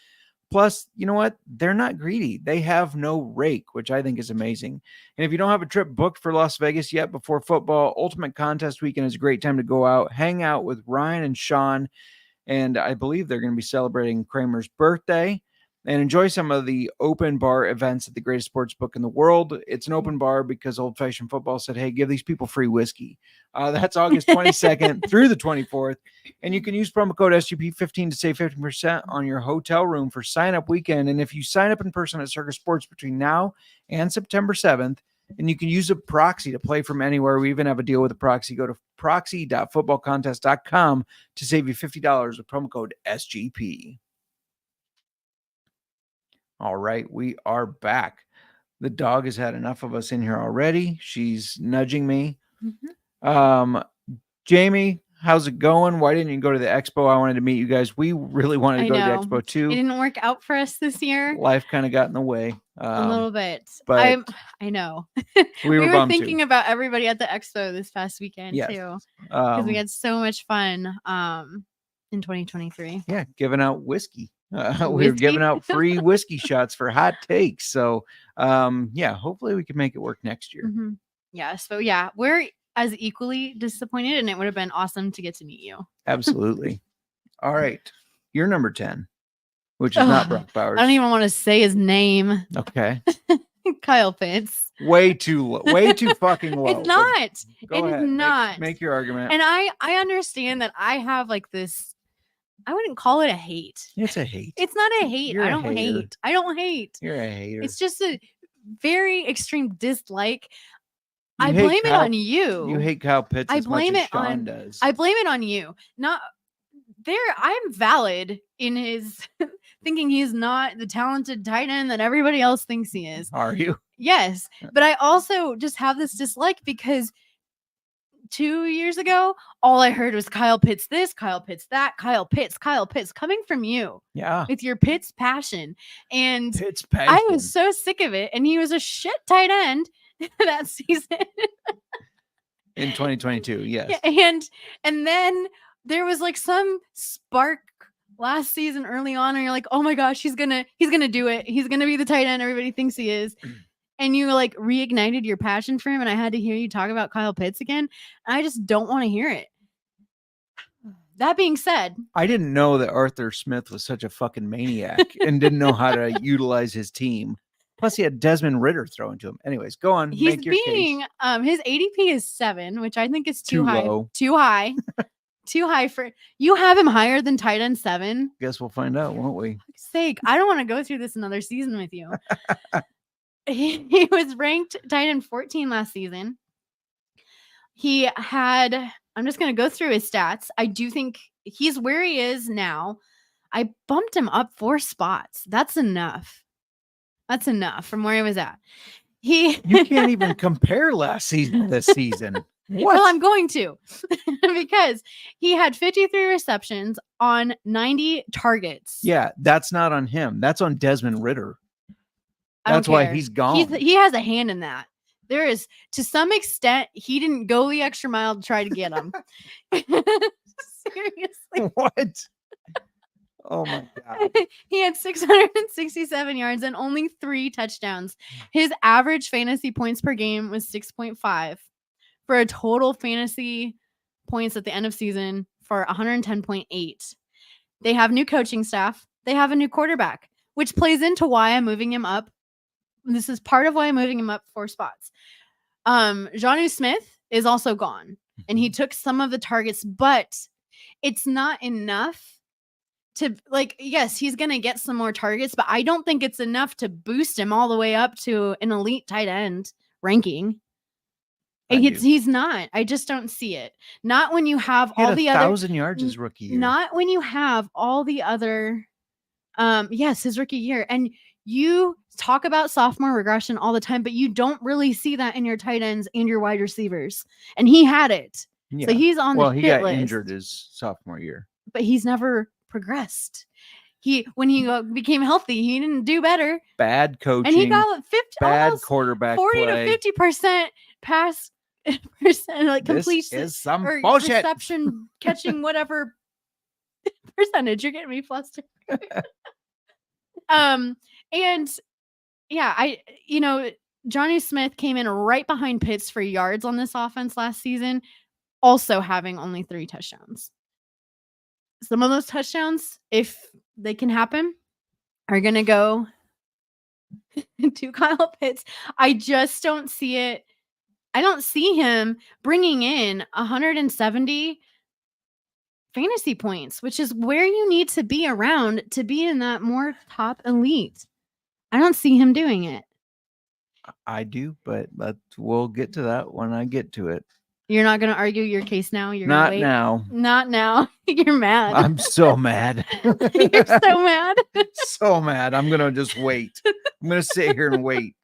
Plus, you know what? They're not greedy. They have no rake, which I think is amazing. And if you don't have a trip booked for Las Vegas yet before football, Ultimate Contest Weekend is a great time to go out, hang out with Ryan and Sean. And I believe they're going to be celebrating Kramer's birthday and enjoy some of the open bar events at the greatest sports book in the world. It's an open bar because Old Fashioned Football said, hey, give these people free whiskey. That's August 22nd through the 24th. And you can use promo code SGP15 to save 15% on your hotel room for sign-up weekend. And if you sign up in person at Circus Sports between now and September 7th, and you can use a proxy to play from anywhere. We even have a deal with a proxy. Go to proxy.footballcontest.com to save you $50 with promo code SGP. All right, we are back. The dog has had enough of us in here already. She's nudging me. Jamie, how's it going? Why didn't you go to the expo? I wanted to meet you guys. We really wanted to go to the expo too. It didn't work out for us this year. Life kind of got in the way. A little bit. But I know. we were thinking about everybody at the expo this past weekend too. Because we had so much fun in 2023. Yeah, giving out whiskey. We were giving out free whiskey shots for hot takes. So yeah, hopefully we can make it work next year. Yeah. So yeah, we're as equally disappointed, and it would have been awesome to get to meet you. Absolutely. All right. You're number 10, which is not Brock Bowers. I don't even want to say his name. Okay. Kyle Pitts. Way too low. Way too fucking low. It's not. Go ahead. It is not. Make your argument. And I understand that I have like this, I wouldn't call it a hate. It's a hate. It's not a hate. You're I a don't hater. hate. I don't hate. You're a hater. It's just a very extreme dislike. I blame it on you. You hate Kyle Pitts I as blame much as it Sean on- does. I blame it on you. Not there. I'm valid in his thinking he's not the talented tight end that everybody else thinks he is. Are you? Yes. But I also just have this dislike because 2 years ago, all I heard was Kyle Pitts this, Kyle Pitts that, Kyle Pitts coming from you Yeah. with your Pitts passion. And Pitts I passion. was so sick of it. And he was a shit tight end that season. In 2022, yes. And then there was like some spark last season early on, and you're like, oh my gosh, he's gonna do it. He's gonna be the tight end everybody thinks he is. And you like reignited your passion for him, and I had to hear you talk about Kyle Pitts again. And I just don't want to hear it. That being said, I didn't know that Arthur Smith was such a fucking maniac and didn't know how to utilize his team. Plus, he had Desmond Ritter throwing to him. Anyways, go on. he's Make your being case. His ADP is 7, which I think is too Too high. low. Too high. Too high for you. Have him higher than tight end 7. Guess we'll find out, won't we? For fuck's sake, I don't want to go through this another season with you. He was ranked tight end 14 last season. He had, I'm just going to go through his stats. I do think he's where he is now. I bumped him up 4 spots. That's enough. That's enough from where he was at. You can't even compare last season to this season. What? Well, I'm going to because he had 53 receptions on 90 targets. Yeah, that's not on him. That's on Desmond Ritter. I don't That's why care. he's gone. He has a hand in that. There is, to some extent, he didn't go the extra mile to try to get him. Seriously. What? Oh my God. He had 667 yards and only 3 touchdowns. His average fantasy points per game was 6.5 for a total fantasy points at the end of season for 110.8. They have new coaching staff. They have a new quarterback, which plays into why I'm moving him up. This is part of why I'm moving him up 4 spots. Jonnu Smith is also gone, and he took some of the targets, but it's not enough to, like, yes, he's going to get some more targets, but I don't think it's enough to boost him all the way up to an elite tight end ranking. He's not. I just don't see it. Not when you have all the other 1,000 yards his rookie year. Not when you have all the other yes, his rookie year. And you talk about sophomore regression all the time, but you don't really see that in your tight ends and your wide receivers. And he had it. Yeah. So he's on the he hit got list. injured his sophomore year. But he's never progressed. When he became healthy, he didn't do better. Bad coaching. And he got 50, bad almost quarterback 40 play. to 50% pass percent, like completion is some or bullshit. reception catching whatever percentage. You're getting me flustered. And yeah, Jonnu Smith came in right behind Pitts for yards on this offense last season, also having only 3 touchdowns. Some of those touchdowns, if they can happen, are going to go to Kyle Pitts. I just don't see it. I don't see him bringing in 170 fantasy points, which is where you need to be around to be in that more top elite. I don't see him doing it. I do, but we'll get to that when I get to it. You're not going to argue your case now? You're Not gonna wait? now. Not now. You're mad. I'm so mad. You're so mad. So mad. I'm going to just wait. I'm going to sit here and wait.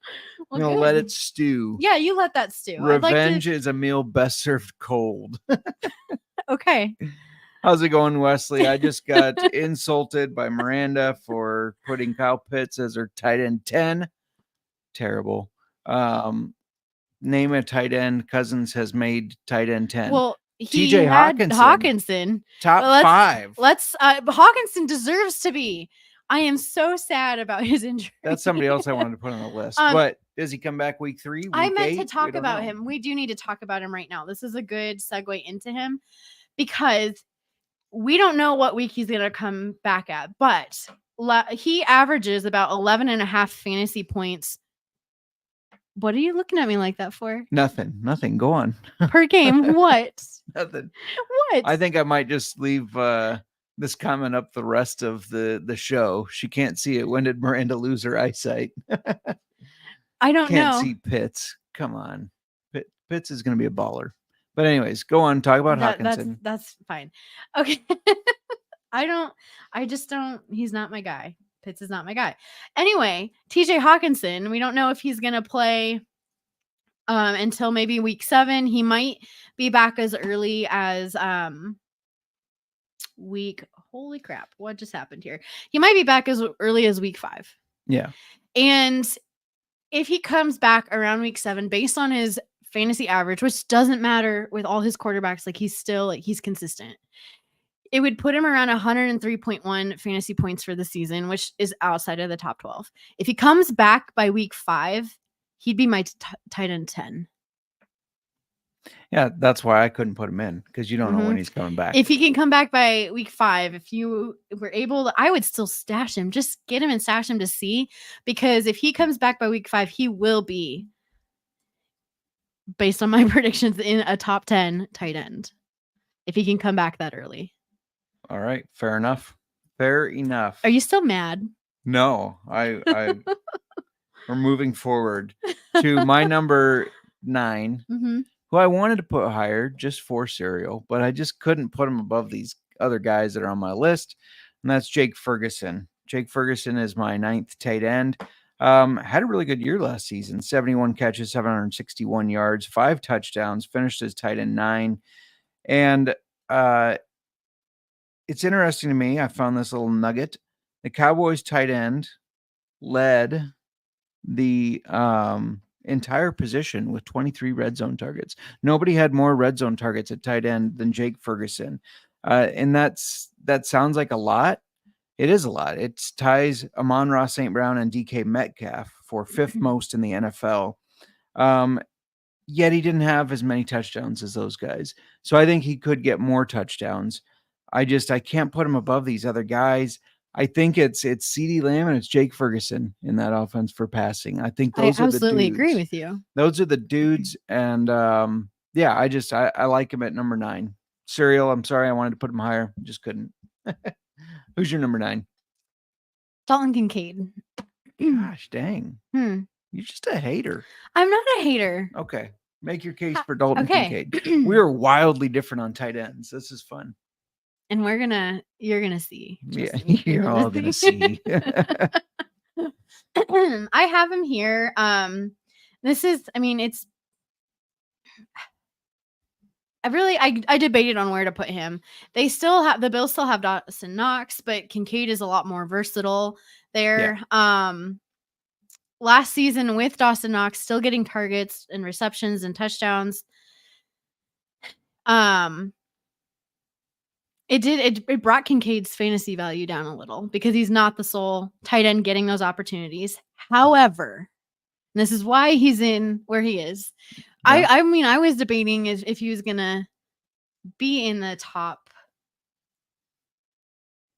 I'm going to let it stew. Yeah, you let that stew. Revenge is a meal best served cold. Okay. How's it going, Wesley? I just got insulted by Miranda for putting Kyle Pitts as her tight end 10. Terrible. Name a tight end Cousins has made tight end 10. Well, he TJ had Hawkinson. Hawkinson. Top 5. Hawkinson deserves to be. I am so sad about his injury. That's somebody else I wanted to put on the list. But does he come back week 3? I meant to talk about him. We do need to talk about him right now. This is a good segue into him because we don't know what week he's going to come back at, but he averages about 11.5 fantasy points. What are you looking at me like that for? Nothing. Go on. Per game. What? Nothing. What? I think I might just leave this comment up the rest of the show. She can't see it. When did Miranda lose her eyesight? I don't know. Can't see Pitts. Come on. Pitts is going to be a baller. But anyways, go on. Talk about Hawkinson. That's fine. Okay. I just don't. He's not my guy. Pitts is not my guy. Anyway, TJ Hawkinson, we don't know if he's going to play until maybe week 7. He might be back as early as holy crap, what just happened here? He might be back as early as week 5. Yeah. And if he comes back around week 7 based on his fantasy average, which doesn't matter with all his quarterbacks, like he's still like he's consistent. It would put him around 103.1 fantasy points for the season, which is outside of the top 12. If he comes back by week 5, he'd be my tight end 10. Yeah, that's why I couldn't put him in, because you don't know Mhm. when he's coming back. If he can come back by week 5, if you were able to, I would still stash him. Just get him and stash him to see, because if he comes back by week 5, he will be, based on my predictions, in a top 10 tight end. If he can come back that early. All right, fair enough. Fair enough. Are you still mad? No, I we're moving forward to my number 9, Mm-hmm. who I wanted to put higher just for Serial, but I just couldn't put him above these other guys that are on my list, and that's Jake Ferguson. Jake Ferguson is my 9th tight end. Had a really good year last season. 71 catches, 761 yards, 5 touchdowns, finished as tight end 9. And it's interesting to me. I found this little nugget. The Cowboys tight end led the entire position with 23 red zone targets. Nobody had more red zone targets at tight end than Jake Ferguson. And that sounds like a lot. It is a lot. It ties Amon-Ra St. Brown and DK Metcalf for 5th most in the NFL. Yet he didn't have as many touchdowns as those guys. So I think he could get more touchdowns. I can't put him above these other guys. I think it's CeeDee Lamb and it's Jake Ferguson in that offense for passing. I think those I are absolutely the dudes. agree with you. Those are the dudes. And yeah, I like him at number 9. Serial, I'm sorry, I wanted to put him higher. Just couldn't. Who's your number 9? Dalton Kincaid. Gosh dang. Hmm. You're just a hater. I'm not a hater. Okay. Make your case for Dalton Okay. Kincaid. We are wildly different on tight ends. This is fun. And you're gonna see. Yeah, Trust me, you're all gonna see. I have him here. I debated on where to put him. The Bills still have Dawson Knox, but Kincaid is a lot more versatile there. Yeah. Last season with Dawson Knox still getting targets and receptions and touchdowns. It brought Kincaid's fantasy value down a little because he's not the sole tight end getting those opportunities. However, this is why he's in where he is. Yeah. I was debating if he was gonna be in the top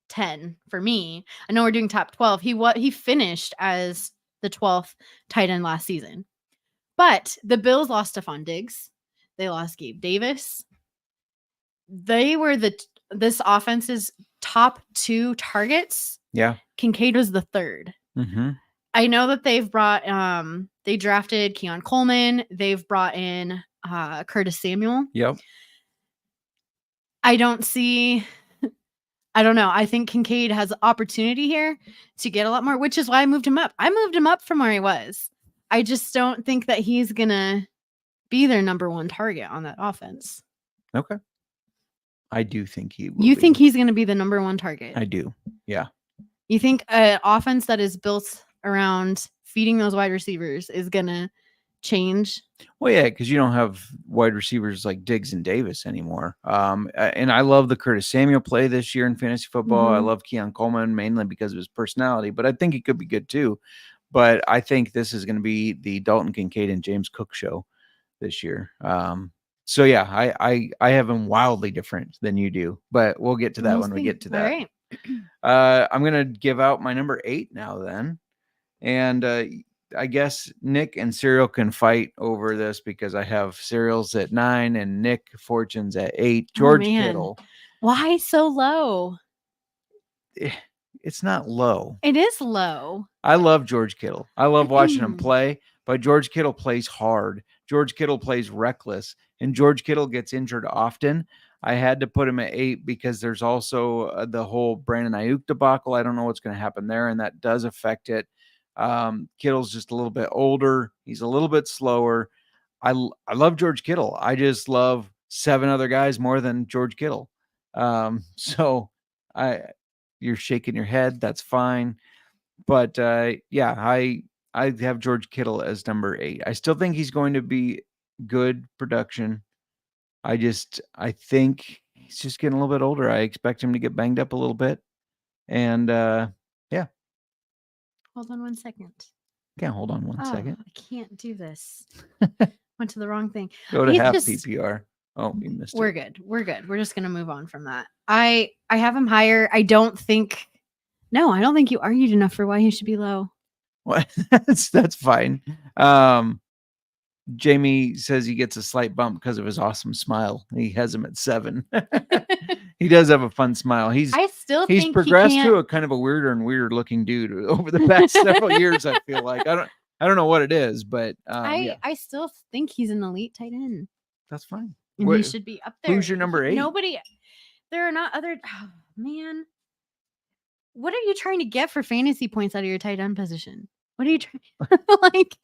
10 for me. I know we're doing top 12. He finished as the 12th tight end last season. But the Bills lost Stephon Diggs. They lost Gabe Davis. They were this offense's top 2 targets. Yeah. Kincaid was the 3rd. Mm-hmm. I know that they've brought they drafted Keon Coleman. They've brought in Curtis Samuel. Yep. I don't know. I think Kincaid has opportunity here to get a lot more, which is why I moved him up. I moved him up from where he was. I just don't think that he's going to be their number 1 target on that offense. Okay. I do think he will. You think he's going to be the number 1 target? I do. Yeah. You think an offense that is built around feeding those wide receivers is going to change? Well, yeah, because you don't have wide receivers like Diggs and Davis anymore. And I love the Curtis Samuel play this year in fantasy football. Mm-hmm. I love Keon Coleman mainly because of his personality, but I think he could be good too. But I think this is going to be the Dalton Kincaid and James Cook show this year. So yeah, I have him wildly different than you do, but we'll get to that when we get to that. All right. I'm going to give out my number 8 now then. And I guess Nick and Serial can fight over this because I have Serial's at 9 and Nick Fortune's at 8. George Kittle. Why so low? It's not low. It is low. I love George Kittle. I love watching him play, but George Kittle plays hard. George Kittle plays reckless, and George Kittle gets injured often. I had to put him at 8 because there's also the whole Brandon Ayuk debacle. I don't know what's going to happen there, and that does affect it. Kittle's just a little bit older. He's a little bit slower. I love George Kittle. I just love 7 other guys more than George Kittle. So you're shaking your head. That's fine. But yeah, I have George Kittle as number 8. I still think he's going to be good production. I think he's just getting a little bit older. I expect him to get banged up a little bit. And yeah. Hold on 1 second. Can't hold on one second. I can't do this. Went to the wrong thing. Go to He's half just- PPR. Oh, you missed We're it. good. We're good. We're just gonna move on from that. I have him higher. I don't think you argued enough for why he should be low. What? That's fine. Jamie says he gets a slight bump because of his awesome smile. He has him at 7. He does have a fun smile. He's progressed to a kind of a weirder and weirder looking dude over the past several years. I feel like I don't know what it is, but yeah. I still think he's an elite tight end. That's fine. And he should be up there. Who's your number 8? There are not other. Oh, man, what are you trying to get for fantasy points out of your tight end position? What are you trying like?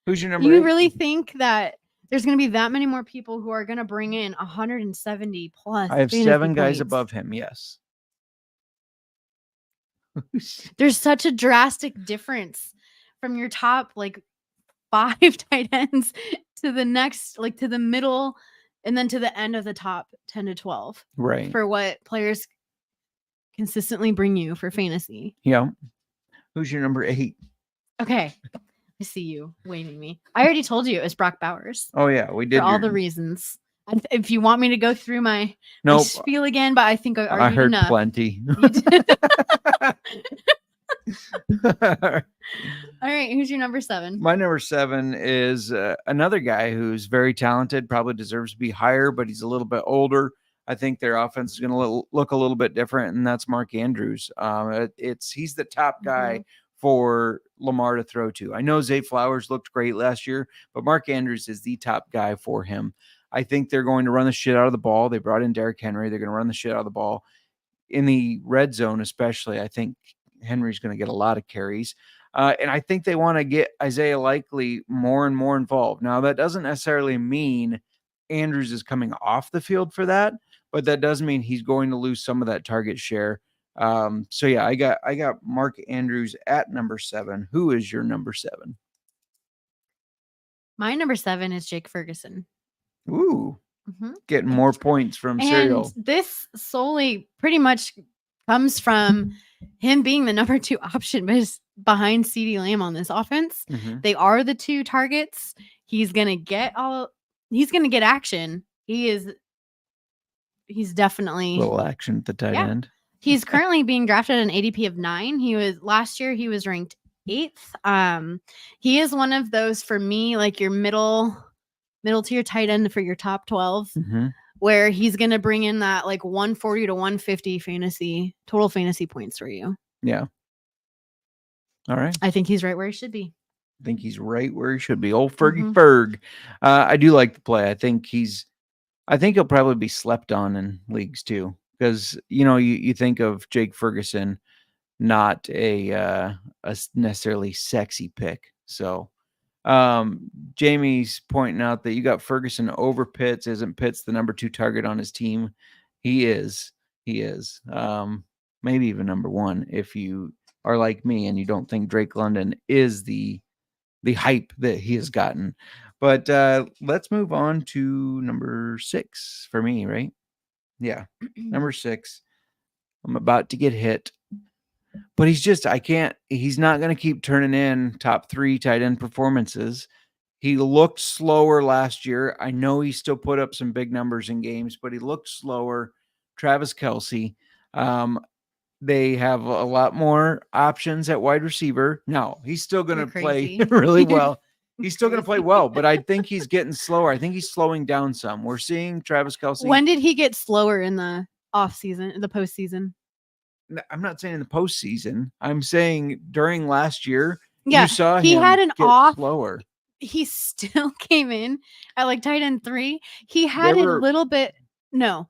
Who's your number 8? You really think that there's going to be that many more people who are going to bring in 170 plus? I have fantasy 7 guys points? above him. Yes. There's such a drastic difference from your top 5 tight ends to the next, to the middle, and then to the end of the top 10 to 12. Right. For what players consistently bring you for fantasy. Yeah. Who's your number 8? Okay. I see you waving me. I already told you it was Brock Bowers. Oh yeah, we did. For all the reasons. If you want me to go through my nope. spiel again, but I think I heard enough. Plenty. All right, who's your number 7? My number 7 is another guy who's very talented, probably deserves to be higher, but he's a little bit older. I think their offense is going to look a little bit different, and that's Mark Andrews. He's the top guy for Lamar to throw to. I know Zay Flowers looked great last year, but Mark Andrews is the top guy for him. I think they're going to run the shit out of the ball. They brought in Derrick Henry. They're going to run the shit out of the ball. In the red zone especially, I think Henry's going to get a lot of carries. And I think they want to get Isaiah Likely more and more involved. Now, that doesn't necessarily mean Andrews is coming off the field for that, but that does mean he's going to lose some of that target share. So yeah, I got Mark Andrews at number 7. Who is your number 7? My number 7 is Jake Ferguson. Ooh, getting more points from Serial. This solely pretty much comes from him being the number 2 option behind CeeDee Lamb on this offense. They are the 2 targets. He's gonna get action. He's definitely a little action at the tight end. He's currently being drafted at an ADP of 9. Last year he was ranked 8th. He is one of those, for me, your middle tier tight end for your top 12, where he's going to bring in that 140 to 150 total fantasy points for you. Yeah. All right. I think he's right where he should be. I think he's right where he should be. Old Fergie Ferg. I do like the play. I think he'll probably be slept on in leagues too. Because, you think of Jake Ferguson, not a necessarily sexy pick. So Jamie's pointing out that you got Ferguson over Pitts. Isn't Pitts the number 2 target on his team? He is. Maybe even number 1 if you are like me and you don't think Drake London is the hype that he has gotten. But let's move on to number 6 for me, right? Yeah. Number 6. I'm about to get hit. But he's not going to keep turning in top 3 tight end performances. He looked slower last year. I know he still put up some big numbers in games, but he looked slower. Travis Kelce. They have a lot more options at wide receiver. No, he's still going to play really well. He's still going to play well, but I think he's getting slower. I think he's slowing down some. We're seeing Travis Kelce. When did he get slower in the offseason, the postseason? I'm not saying in the postseason. I'm saying during last year, yeah, you saw he him had an get off slower. He still came in at tight end 3. He had a little bit. No,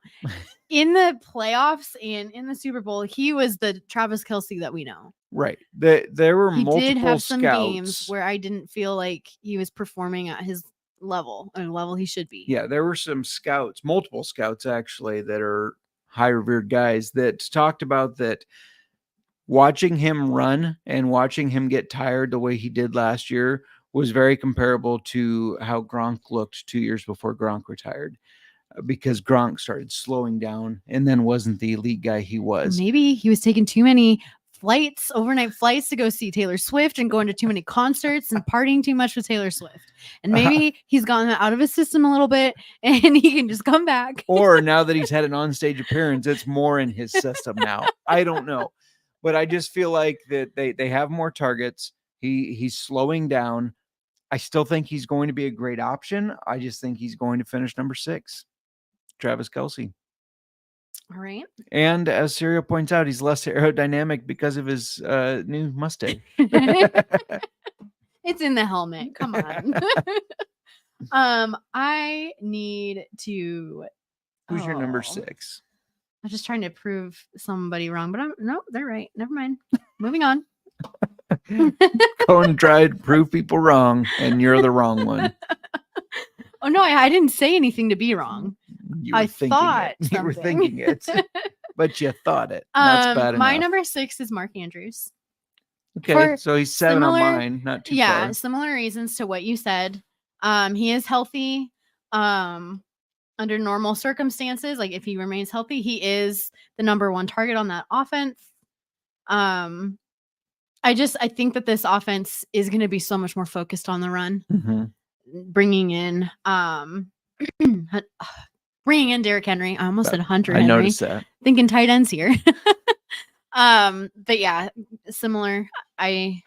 in the playoffs and in the Super Bowl, he was the Travis Kelce that we know. Right. There were multiple did have some scouts. games where I didn't feel like he was performing at his level he should be. Yeah, there were some scouts, multiple scouts actually, that are high revered guys that talked about that watching him run and watching him get tired the way he did last year was very comparable to how Gronk looked 2 years before Gronk retired, because Gronk started slowing down and then wasn't the elite guy he was. Maybe he was taking too many overnight flights to go see Taylor Swift and going to too many concerts and partying too much with Taylor Swift. And maybe he's gotten that out of his system a little bit and he can just come back. Or now that he's had an onstage appearance, it's more in his system now. I don't know. But I just feel like that they have more targets. He's slowing down. I still think he's going to be a great option. I just think he's going to finish number 6. Travis Kelce. All right. And as Serial points out, he's less aerodynamic because of his new Mustang. It's in the helmet. Come on. I need to. Who's your number 6? I'm just trying to prove somebody wrong, but no, they're right. Never mind. Moving on. Go and try to prove people wrong, and you're the wrong one. Oh no, I didn't say anything to be wrong. I thought you were something. thinking it, but you thought it. That's bad enough. My number 6 is Mark Andrews. Okay, so he's 7 on mine, not too far. Similar reasons to what you said. He is healthy. Under normal circumstances, like if he remains healthy, he is the number 1 target on that offense. I think that this offense is going to be so much more focused on the run, bringing in Derrick Henry. I almost said Hunter Henry. I noticed that. Thinking tight ends here. But yeah, similar. I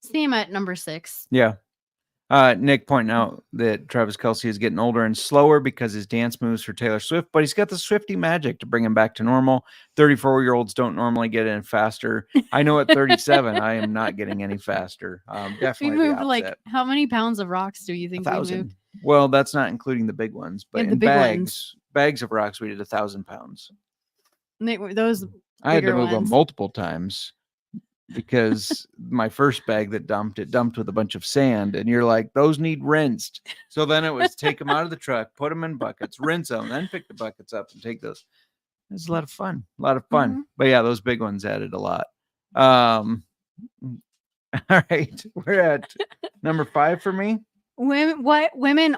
see him at number 6. Yeah. Nick pointing out that Travis Kelce is getting older and slower because his dance moves for Taylor Swift, but he's got the Swiftie magic to bring him back to normal. 34-year-olds don't normally get in faster. I know at 37, I am not getting any faster. Definitely we moved like, how many pounds of rocks do you think 1,000. we moved? Well, that's not including the big ones, but in bags of rocks, we did 1,000 pounds. Those I had to move them ones. multiple times because my first bag that dumped with a bunch of sand, and you're like, those need rinsed. So then it was take them out of the truck, put them in buckets, rinse them, then pick the buckets up and take those. It was a lot of fun. But yeah, those big ones added a lot. All right, we're at number 5 for me. Women weaken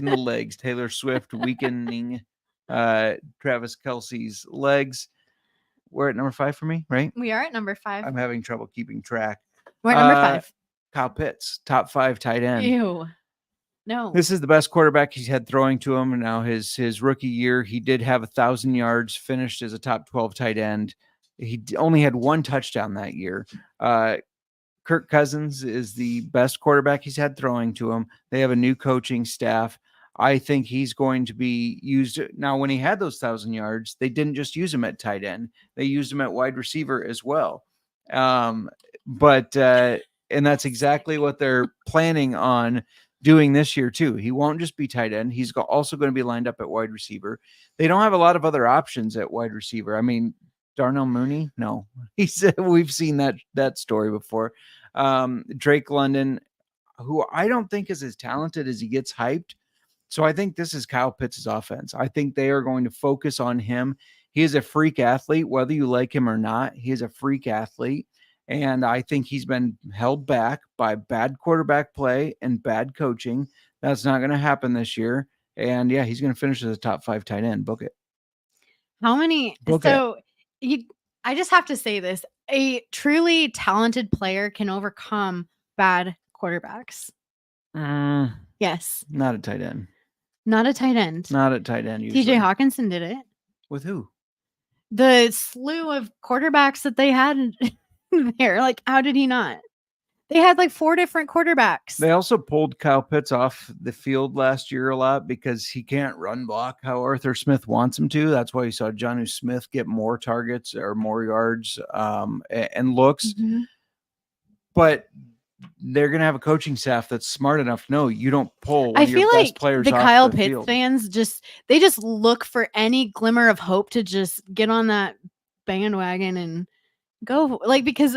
the legs. Taylor Swift weakening Travis Kelce's legs. We're at number 5 for me, right? We are at number 5. I'm having trouble keeping track. We're at number 5. Kyle Pitts, top 5 tight end. Ew. No. This is the best quarterback he's had throwing to him. And now his rookie year, he did have 1,000 yards, finished as a top 12 tight end. He only had 1 touchdown that year. Kirk Cousins is the best quarterback he's had throwing to him. They have a new coaching staff. I think he's going to be used. Now, when he had those 1,000 yards, they didn't just use him at tight end. They used him at wide receiver as well. And that's exactly what they're planning on doing this year too. He won't just be tight end. He's also going to be lined up at wide receiver. They don't have a lot of other options at wide receiver. I mean, Darnell Mooney? No. We've seen that story before. Drake London, who I don't think is as talented as he gets hyped. So I think this is Kyle Pitts' offense. I think they are going to focus on him. He is a freak athlete, whether you like him or not. He is a freak athlete. And I think he's been held back by bad quarterback play and bad coaching. That's not going to happen this year. And yeah, he's going to finish as a top 5 tight end. Book it. How many? I just have to say this. A truly talented player can overcome bad quarterbacks. Yes. Not a tight end. Not a tight end. Not at tight end. Usually. TJ Hawkinson did it. With who? The slew of quarterbacks that they had there. Like, how did he not? They had like 4 different quarterbacks. They also pulled Kyle Pitts off the field last year a lot because he can't run block how Arthur Smith wants him to. That's why you saw Jonnu Smith get more targets or more yards and looks. Mm-hmm. But they're going to have a coaching staff that's smart enough to know you don't pull one of your best players off the Kyle Pitts field. Fans just look for any glimmer of hope to just get on that bandwagon and go, like, because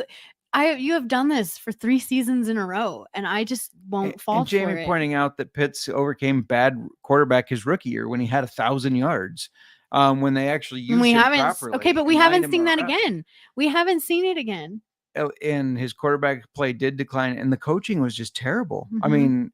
you have done this for 3 seasons in a row, and I just won't fall and Jamie for it. pointing out that Pitts overcame bad quarterback his rookie year when he had 1,000 yards. When they actually used him properly. Okay, but we haven't seen that again. We haven't seen it again. And his quarterback play did decline, and the coaching was just terrible. I Mhm. mean,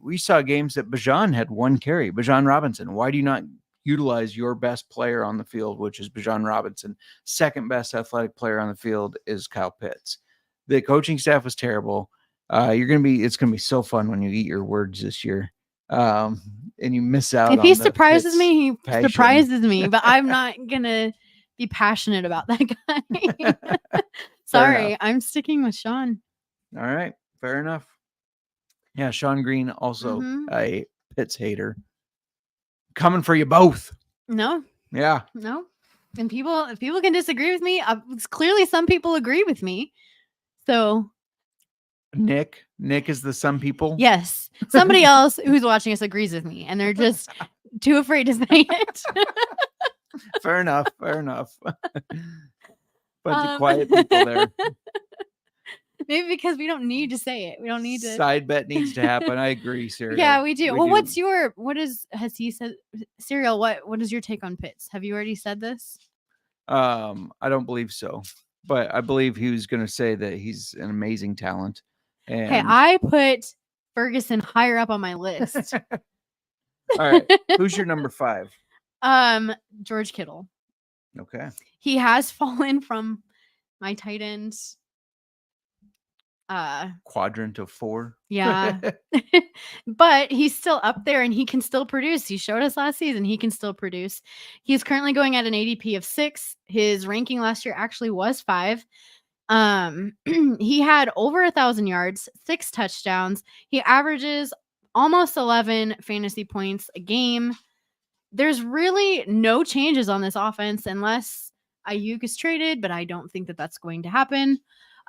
we saw games that Bijan had 1 carry. Bijan Robinson. Why do you not utilize your best player on the field, which is Bijan Robinson? Second best athletic player on the field is Kyle Pitts. The coaching staff was terrible. It's gonna be so fun when you eat your words this year. And you miss out. If on he the surprises Pitts me, he passion. surprises me, but I'm not gonna be passionate about that guy. Sorry, I'm sticking with Sean. All right, fair enough. Yeah, Sean Green also a Pitts hater. Coming for you both. No, Yeah. no. And if people can disagree with me, it's clearly some people agree with me. So Nick is the some people. yes, somebody else who's watching us agrees with me, and they're just too afraid to say it. Fair enough. Bunch of quiet people there. Maybe because we don't need to say it. We don't need to. Side bet needs to happen. I agree, Cyril. Yeah, we do. Cyril, what is your take on Pitts? Have you already said this? I don't believe so, but I believe he was going to say that he's an amazing talent. Okay, I put Ferguson higher up on my list. All right, who's your number 5? George Kittle. Okay. He has fallen from my tight end quadrant of 4. Yeah. But he's still up there and he can still produce. He showed us last season he can still produce. He's currently going at an ADP of 6. His ranking last year actually was 5. He had over 1,000 yards, 6 touchdowns. He averages almost 11 fantasy points a game. There's really no changes on this offense unless Ayuk is traded, but I don't think that that's going to happen.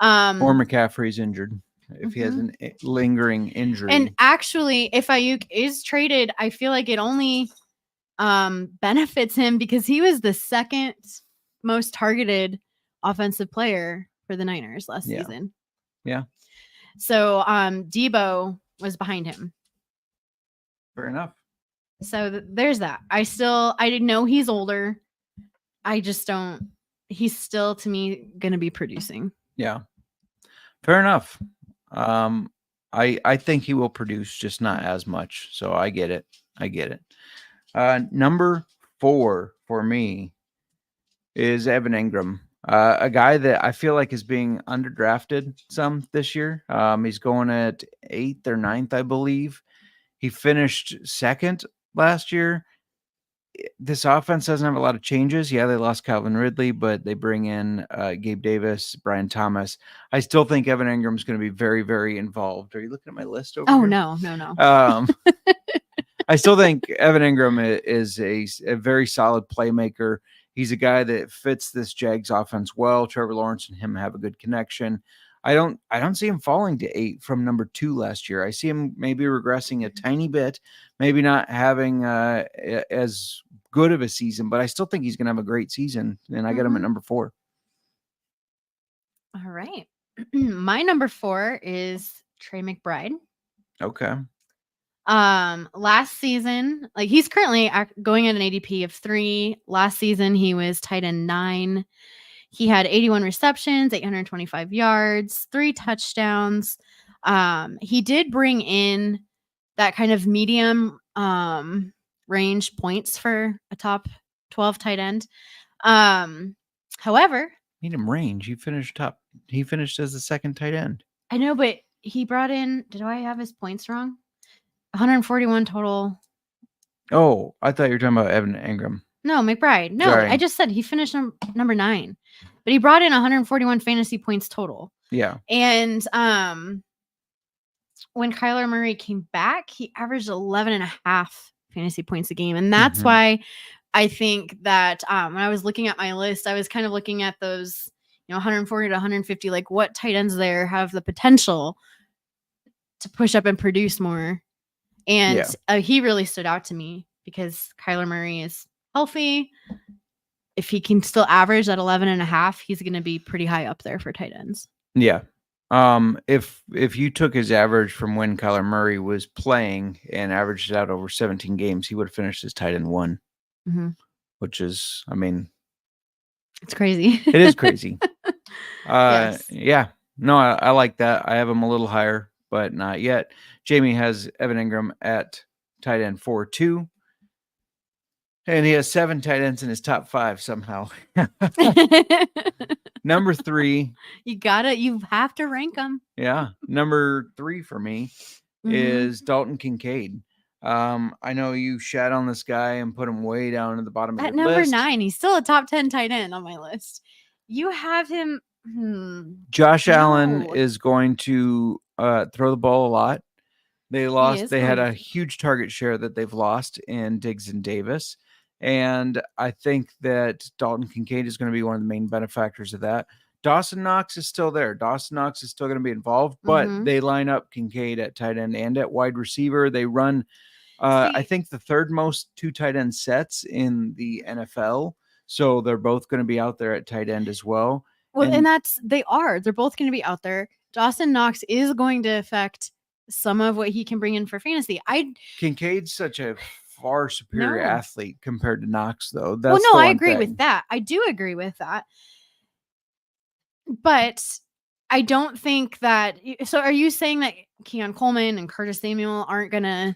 Or McCaffrey's injured. If he has an lingering injury. And actually, if Ayuk is traded, I feel like it only benefits him because he was the second most targeted offensive player for the Niners last season. Yeah. So Debo was behind him. Fair enough. So there's that. I didn't know he's older. I just don't. He's still, to me, going to be producing. Yeah. Fair enough. I think he will produce, just not as much. So I get it. Number 4 for me is Evan Ingram, a guy that I feel like is being underdrafted some this year. He's going at 8th or 9th, I believe. He finished 2nd last year. This offense doesn't have a lot of changes. Yeah, they lost Calvin Ridley, but they bring in Gabe Davis, Brian Thomas. I still think Evan Ingram's going to be very, very involved. Are you looking at my list over here? No. I still think Evan Ingram is a very solid playmaker. He's a guy that fits this Jags offense well. Trevor Lawrence and him have a good connection. I don't see him falling to 8 from number 2 last year. I see him maybe regressing a tiny bit, maybe not having as good of a season, but I still think he's going to have a great season, and I got him at number 4. All right. My number 4 is Trey McBride. Okay. Last season, like he's currently going at an ADP of 3. Last season, he was tight end 9. He had 81 receptions, 825 yards, 3 touchdowns. He did bring in that kind of medium range points for a top 12 tight end. However, medium range. He finished as the 2nd tight end. I know, but he brought in, did I have his points wrong? 141 total. Oh, I thought you were talking about Evan Ingram. No, McBride. No, Sorry. I just said he finished number 9, but he brought in 141 fantasy points total. Yeah. And when Kyler Murray came back, he averaged 11.5 fantasy points a game. And that's why I think that when I was looking at my list, I was kind of looking at those, 140 to 150, like what tight ends there have the potential to push up and produce more. And he really stood out to me because Kyler Murray is healthy. If he can still average at 11.5, he's going to be pretty high up there for tight ends. Yeah. If you took his average from when Kyler Murray was playing and averaged it out over 17 games, he would have finished as tight end 1, Mhm. which is, I mean, It's crazy. it is crazy. Yes. Yeah. No, I like that. I have him a little higher, but not yet. Jamie has Evan Ingram at tight end 4-2. And he has 7 tight ends in his top 5 somehow. Number 3. You have to rank them. Yeah. Number 3 for me is Dalton Kincaid. I know you shat on this guy and put him way down at the bottom of At your number list. 9, he's still a top 10 tight end on my list. You have him. Josh Allen No. is going to throw the ball a lot. They lost. They had a huge target share that they've lost in Diggs and Davis. And I think that Dalton Kincaid is going to be one of the main benefactors of that. Dawson Knox is still there. Dawson Knox is still going to be involved, but they line up Kincaid at tight end and at wide receiver. They run, I think, the third most 2 tight end sets in the NFL. So they're both going to be out there at tight end as well. Well, and they're both going to be out there. Dawson Knox is going to affect some of what he can bring in for fantasy. Kincaid's such a far superior athlete compared to Knox, though. I agree with that. I do agree with that. But I don't think that. So, are you saying that Keon Coleman and Curtis Samuel aren't gonna?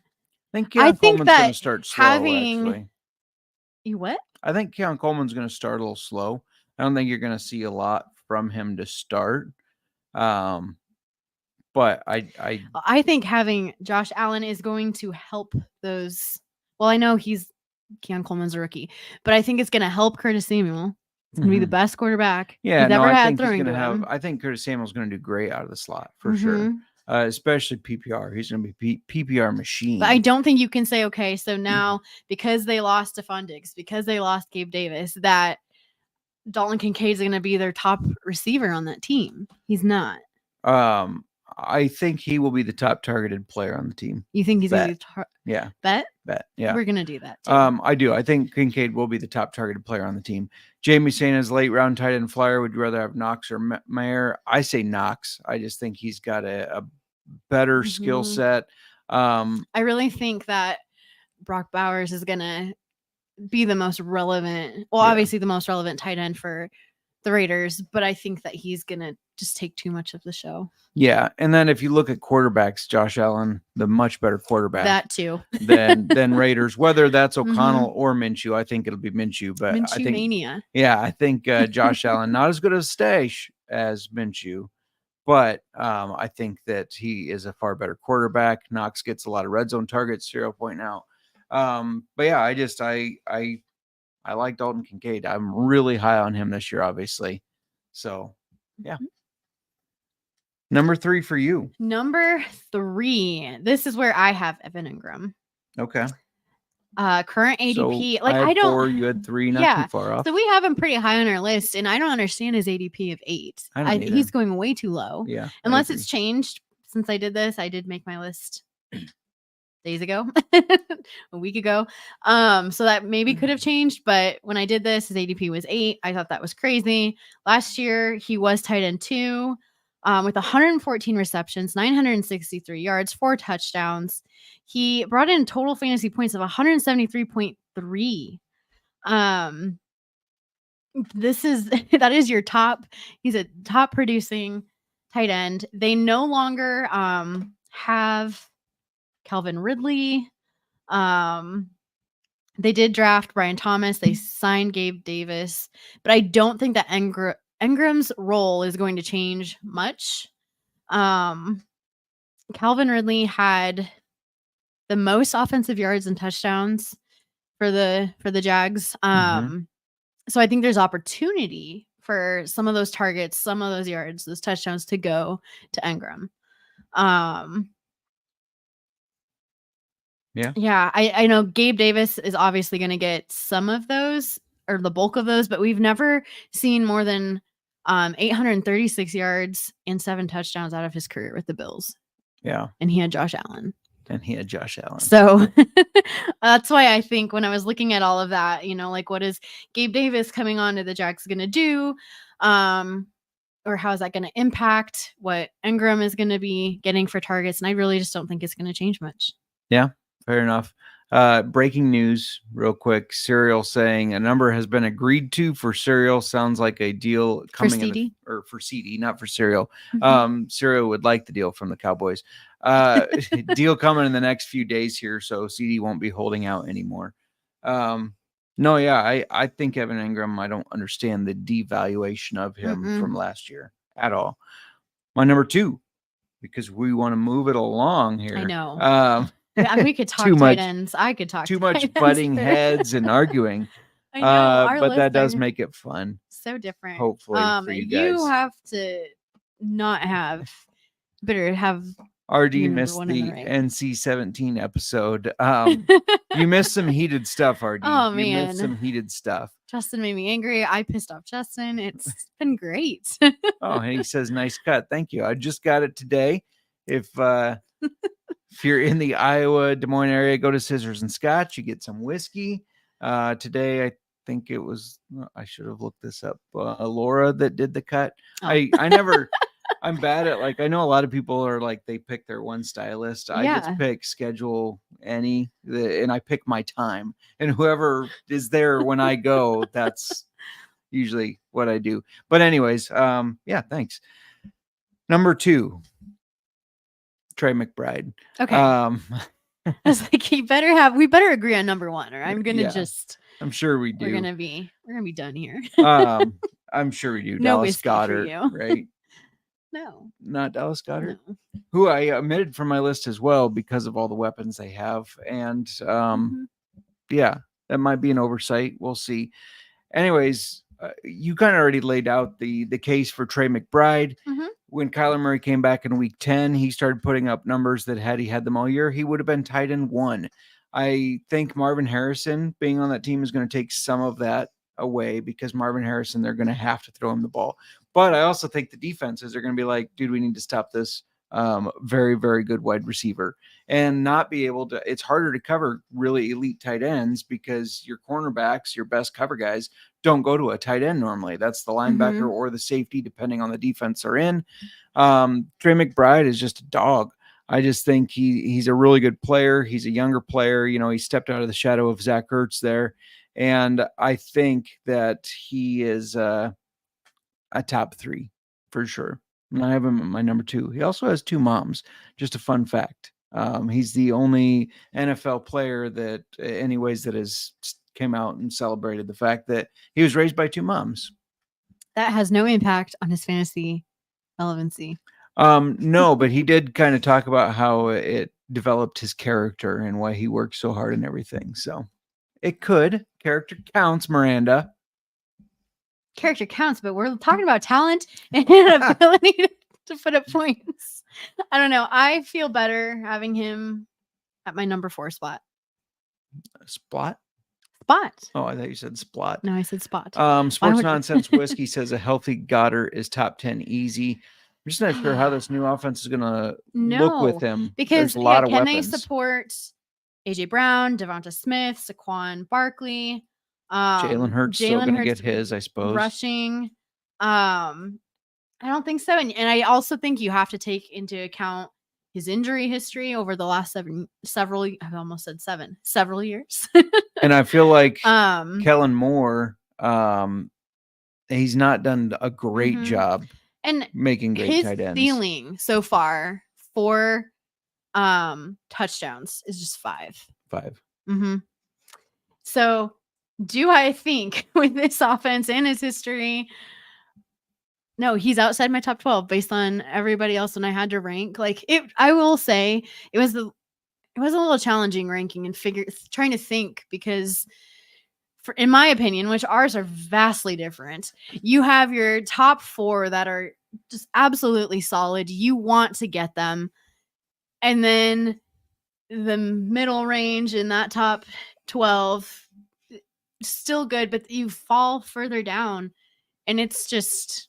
I think Keon Coleman's going to start slow. Actually, you what? I think Keon Coleman's going to start a little slow. I don't think you're going to see a lot from him to start. But I think having Josh Allen is going to help those. Well, I know Keon Coleman's a rookie, but I think it's going to help Curtis Samuel. It's going to be the best quarterback he's ever had throwing to him. I think Curtis Samuel's going to do great out of the slot for sure. Especially PPR. He's going to be PPR machine. But I don't think you can say, okay, so now because they lost Stephon Diggs, because they lost Gabe Davis, that Dalton Kincaid is going to be their top receiver on that team. He's not. I think he will be the top targeted player on the team. You think he's going to be yeah. Bet? Yeah. We're going to do that too. I do. I think Kincaid will be the top targeted player on the team. Jamie saying his late round tight end flyer, would you rather have Knox or Mir? I say Knox. I just think he's got a better skill set. I really think that Brock Bowers is going to be the most relevant. Well, obviously the most relevant tight end for the Raiders, but I think that he's going to just take too much of the show. Yeah. And then if you look at quarterbacks, Josh Allen, the much better quarterback. That too. than Raiders, whether that's O'Connell or Minshew. I think it'll be Minshew, but Minshew I think mania. Yeah, I think Josh Allen, not as good a stash as Minshew, but I think that he is a far better quarterback. Knox gets a lot of red zone targets, 0 point out. But yeah, I like Dalton Kincaid. I'm really high on him this year, obviously. So yeah. Number 3 for you. Number 3. This is where I have Evan Ingram. Okay. Current ADP. So I had 4, you had 3, not too far off. So we have him pretty high on our list, and I don't understand his ADP of 8. He's going way too low. Yeah. Unless it's changed since I did this. I did make my list days ago, a week ago. So that maybe could have changed, but when I did this, his ADP was 8. I thought that was crazy. Last year, he was tight end 2. With 114 receptions, 963 yards, 4 touchdowns. He brought in total fantasy points of 173.3. That is your top. He's a top producing tight end. They no longer have Calvin Ridley. They did draft Brian Thomas. They signed Gabe Davis, but I don't think that Ingram's role is going to change much. Calvin Ridley had the most offensive yards and touchdowns for the Jags. So I think there's opportunity for some of those targets, some of those yards, those touchdowns to go to Ingram. Yeah. I know Gabe Davis is obviously going to get some of those or the bulk of those, but we've never seen more than 836 yards and 7 touchdowns out of his career with the Bills. Yeah. And he had Josh Allen. So that's why I think when I was looking at all of that, like what is Gabe Davis coming on to the Jags going to do? or how is that going to impact what Ingram is going to be getting for targets? And I really just don't think it's going to change much. Yeah, fair enough. Breaking news real quick. Serial saying a number has been agreed to for Serial. Sounds like a deal coming For CD? or for CD, not for Serial. Mhm. Serial would like the deal from the Cowboys. Deal coming in the next few days here, so CD won't be holding out anymore. No, yeah, I think Evan Ingram, I don't understand the devaluation of him from last year at all. My number 2, because we want to move it along here. I know. We could talk too tight much, ends. I could talk too tight much ends butting for- heads and arguing. I know. Our But that does lists are make it fun. so different. Hopefully for you guys. You have to not have better have RD your number missed one in the the right. NC-17 episode. You missed some heated stuff, RD. Oh, You man. missed some heated stuff. Justin made me angry. I pissed off Justin. It's been great. Oh, and he says, nice cut. Thank you. I just got it today. If you're in the Iowa, Des Moines area, go to Scissors and Scotch. You get some whiskey. Today, I think it was, I should have looked this up. Laura that did the cut. Oh. I never, I'm bad at, like, I know a lot of people are like, they pick their one stylist. I Yeah. just pick schedule and I pick my time. And whoever is there when I go, that's usually what I do. But anyways, yeah, thanks. Number 2. Trey McBride. Okay. I was like, we better agree on number 1, or I'm gonna I'm sure we do. We're gonna be done here. I'm sure we do. No Dallas whiskey for Goedert, you. right? No. Not Dallas Goedert, No. who I omitted from my list as well because of all the weapons they have. And yeah, that might be an oversight. We'll see. Anyways, you kind of already laid out the case for Trey McBride. When Kyler Murray came back in week 10, he started putting up numbers that had he had them all year, he would have been tight end 1. I think Marvin Harrison being on that team is going to take some of that away, because Marvin Harrison, they're going to have to throw him the ball. But I also think the defenses are going to be like, dude, we need to stop this very, very good wide receiver and not be able to. It's harder to cover really elite tight ends because your cornerbacks, your best cover guys, don't go to a tight end normally. That's the linebacker or the safety, depending on the defense they're in. Trey McBride is just a dog. I just think he's a really good player. He's a younger player. You know, he stepped out of the shadow of Zach Ertz there. And I think that he is a top 3 for sure. And I have him at my number 2. He also has 2 moms. Just a fun fact. He's the only NFL player that, anyways, that has came out and celebrated the fact that he was raised by 2 moms. That has no impact on his fantasy relevancy. No, but he did kind of talk about how it developed his character and why he worked so hard and everything. So it could. Character counts, Miranda. Character counts, but we're talking about talent and ability to put up points. I don't know. I feel better having him at my number 4 spot. Spot? Spot. Oh, I thought you said splot. No, I said spot. Sports Nonsense Whiskey says a healthy Goddard is top 10 easy. I'm just not sure how this new offense is going to look with him. Because there's a lot of can weapons. they support AJ Brown, Devonta Smith, Saquon Barkley? Jalen Hurts still going to get his, I suppose. Rushing. I don't think so. And I also think you have to take into account his injury history over the last several years. And I feel like Kellen Moore, he's not done a great job and making great tight ends. His ceiling so far for touchdowns is just 5. So do I think with this offense and his history, no, he's outside my top 12 based on everybody else when I had to rank. Like it, I will say it was a little challenging ranking and trying to think, because in my opinion, which ours are vastly different, you have your top 4 that are just absolutely solid. You want to get them. And then the middle range in that top 12, still good, but you fall further down. And it's just,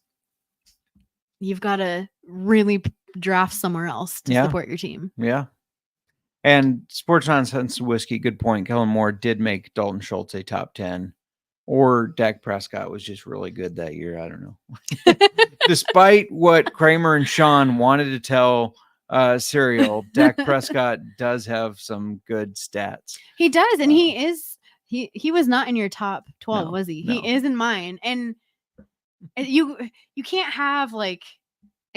you've got to really draft somewhere else to support your team. Yeah. And Sports Nonsense Whiskey, good point. Kellen Moore did make Dalton Schultz a top 10. Or Dak Prescott was just really good that year. I don't know. Despite what Kramer and Sean wanted to tell Serial, Dak Prescott does have some good stats. He does, and he was not in your top 12, No, was he? no. He is in mine. And you can't have, like,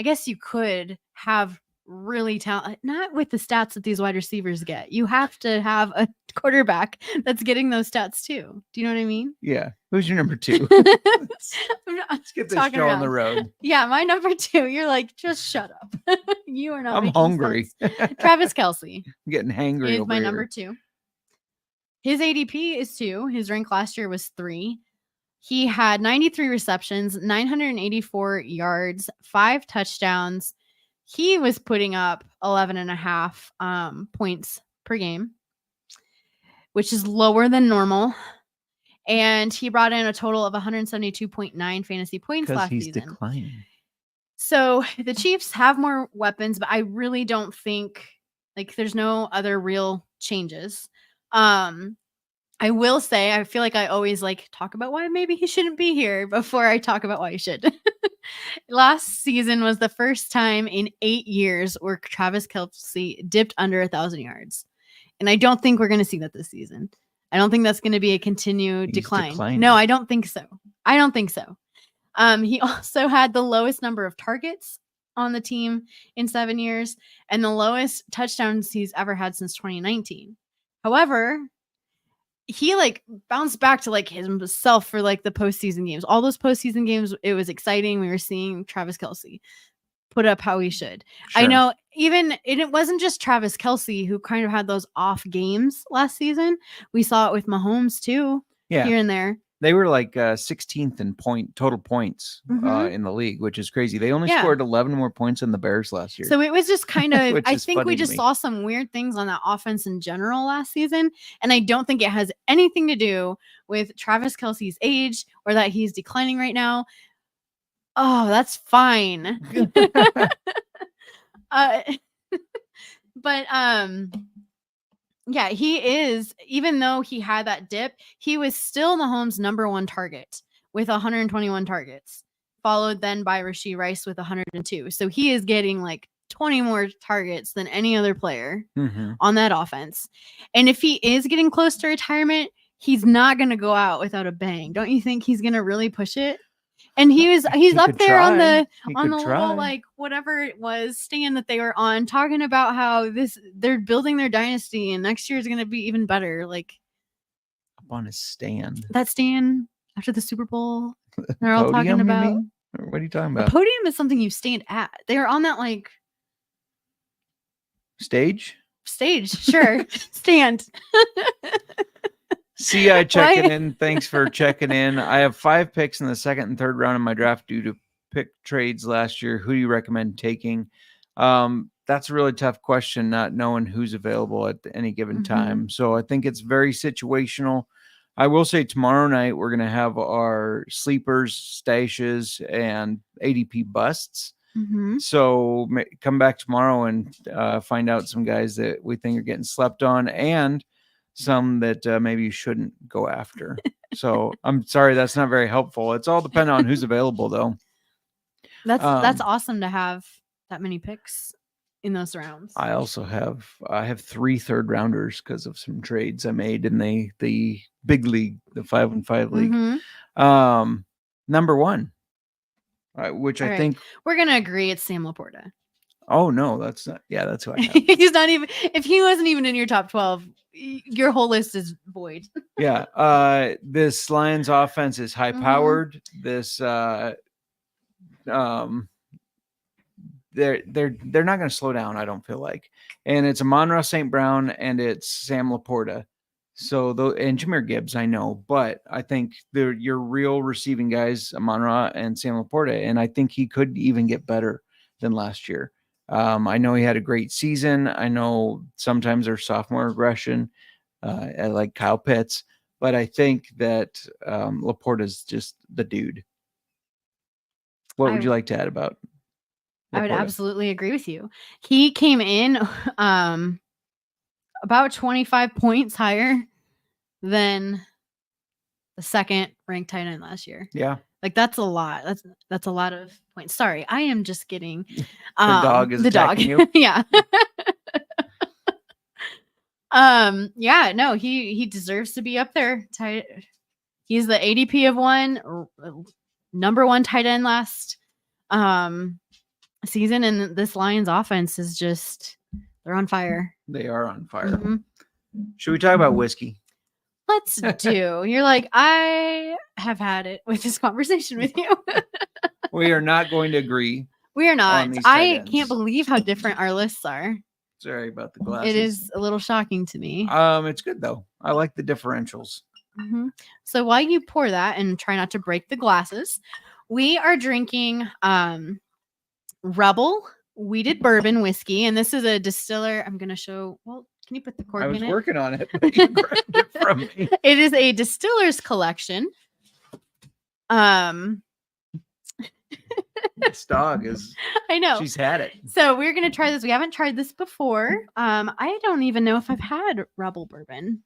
I guess you could have really talented, not with the stats that these wide receivers get. You have to have a quarterback that's getting those stats too. Do you know what I mean? Yeah. Who's your number 2? Let's get this talking show on the around. road. Yeah, my number 2. You're like, just shut up. You are not. I'm making hungry. sense. Travis Kelce I'm getting hangry is over my here. number 2. His ADP is 2. His rank last year was 3. He had 93 receptions, 984 yards, 5 touchdowns. He was putting up 11.5 points per game, which is lower than normal. And he brought in a total of 172.9 fantasy points last He's season. declining. So the Chiefs have more weapons, but I really don't think, like, there's no other real changes. I will say, I feel like I always like talk about why maybe he shouldn't be here before I talk about why he should. Last season was the first time in 8 years where Travis Kelce dipped under 1,000 yards. And I don't think we're going to see that this season. I don't think that's going to be a continued decline. Declining. No, I don't think so. He also had the lowest number of targets on the team in 7 years and the lowest touchdowns he's ever had since 2019. However, he like bounced back to like himself for like the postseason games. All those postseason games, it was exciting. We were seeing Travis Kelce put up how he should. Sure. I know it wasn't just Travis Kelce who kind of had those off games last season. We saw it with Mahomes too, here and there. They were like 16th in total points Mhm. in the league, which is crazy. They only Yeah. scored 11 more points than the Bears last year. So it was just kind of, Which I is think funny we to just me. saw some weird things on that offense in general last season. And I don't think it has anything to do with Travis Kelce's age or that he's declining right now. Oh, that's fine. But yeah, he is, even though he had that dip, he was still Mahomes' number 1 target with 121 targets, followed then by Rashee Rice with 102. So he is getting like 20 more targets than any other player on that offense. And if he is getting close to retirement, he's not going to go out without a bang. Don't you think he's going to really push it? And he's up there on the little, like, whatever it was, stand that they were on, talking about how they're building their dynasty and next year is going to be even better. Like, up on his stand. that stand after the Super Bowl, they're all talking Podium, you about. mean? Or what are you talking A about? podium is something you stand at. They are on that like Stage? sure. Stand. CI checking in. Thanks for checking in. I have 5 picks in the second and third round of my draft due to pick trades last year. Who do you recommend taking? That's a really tough question, not knowing who's available at any given time. So I think it's very situational. I will say tomorrow night we're going to have our sleepers, stashes, and ADP busts. So come back tomorrow and find out some guys that we think are getting slept on and some that maybe you shouldn't go after. So I'm sorry, that's not very helpful. It's all dependent on who's available, though. That's awesome to have that many picks in those rounds. I also have 3 third rounders because of some trades I made in the big league, the 5-and-5 league. Number 1, which I think we're gonna agree it's Sam Laporta. Oh no, that's not. Yeah, that's who I have. He's not even. If he wasn't even in your top 12, your whole list is void. Yeah. This Lions offense is high powered. This they're not going to slow down, I don't feel like. And it's Amon-Ra St. Brown and it's Sam Laporta. So and Jahmyr Gibbs, I know, but I think they're your real receiving guys, Amon-Ra and Sam Laporta, and I think he could even get better than last year. I know he had a great season. I know sometimes there's sophomore regression, like Kyle Pitts, but I think that Laporta's just the dude. What would you like to add about Laporta? I would absolutely agree with you. He came in about 25 points higher than the second ranked tight end last year. Yeah. Like that's a lot. That's a lot of points. Sorry, I am just kidding. The dog is the dog. attacking you. Yeah. Yeah, no, he deserves to be up there. He's the ADP of one, number one tight end last season, and this Lions offense is just they're on fire. They are on fire. Mhm. Should we talk about whiskey? Let's do. You're like, I have had it with this conversation with you. We are not going to agree. We are not. On these tight I ends. can't believe how different our lists are. Sorry about the glasses. It is a little shocking to me. It's good though. I like the differentials. Mhm. So while you pour that and try not to break the glasses, we are drinking Rebel Weeded Bourbon whiskey, and this is a distiller. I'm gonna show. Well, can you put the cork I was in it? working on it, but you grabbed it from me. It is a distiller's collection. This dog is. I know. She's had it. So we're gonna try this. We haven't tried this before. I don't even know if I've had Rebel Bourbon.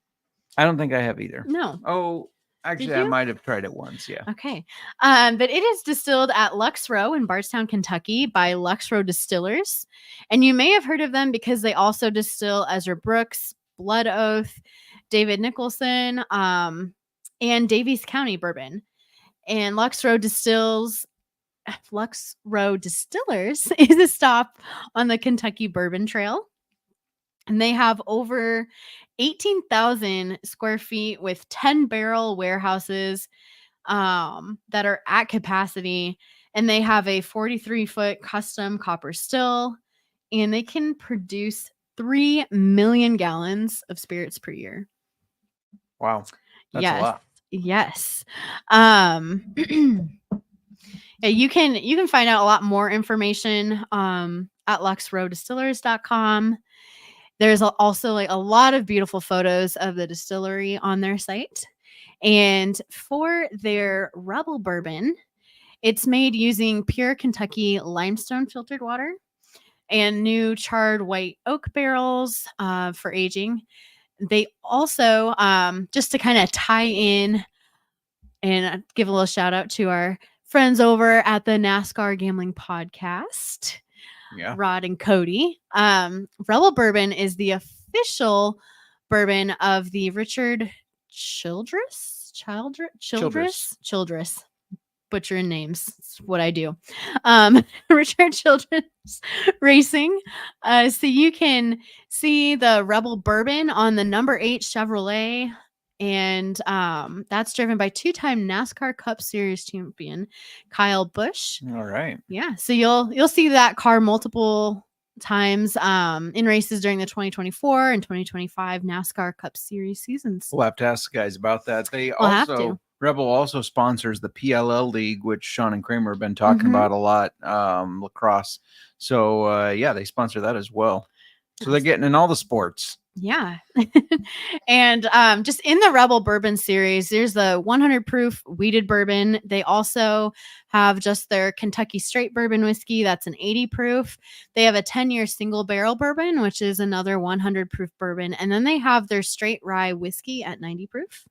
I don't think I have either. No. Oh, actually, I might have tried it once. Yeah. Okay. But it is distilled at Lux Row in Bardstown, Kentucky by Lux Row Distillers. And you may have heard of them because they also distill Ezra Brooks, Blood Oath, David Nicholson, and Davies County bourbon. And Lux Row Distillers is a stop on the Kentucky Bourbon Trail. And they have over 18,000 square feet with 10 barrel warehouses that are at capacity. And they have a 43-foot custom copper still. And they can produce 3 million gallons of spirits per year. Wow. That's Yes. a lot. Yes. Yeah, you can find out a lot more information at luxrowdistillers.com. There's also like a lot of beautiful photos of the distillery on their site. And for their Rebel Bourbon, it's made using pure Kentucky limestone filtered water and new charred white oak barrels for aging. They also, just to kind of tie in and give a little shout out to our friends over at the NASCAR Gambling Podcast, Yeah. Rod and Cody. Rebel Bourbon is the official bourbon of the Richard Childress. Butchering names. It's what I do. Richard Childress Racing. So you can see the Rebel Bourbon on the number 8 Chevrolet. And that's driven by 2-time NASCAR Cup Series champion Kyle Busch. All right. Yeah, so you'll see that car multiple times in races during the 2024 and 2025 NASCAR Cup Series seasons. We'll have to ask the guys about that. They We'll have also to. Rebel also sponsors the PLL League, which Sean and Kramer have been talking Mhm. about a lot, lacrosse. So yeah, they sponsor that as well. So they're getting in all the sports. Yeah. And just in the Rebel Bourbon series, there's the 100 proof weeded bourbon. They also have just their Kentucky straight bourbon whiskey. That's an 80 proof. They have a 10-year single barrel bourbon, which is another 100 proof bourbon. And then they have their straight rye whiskey at 90 proof.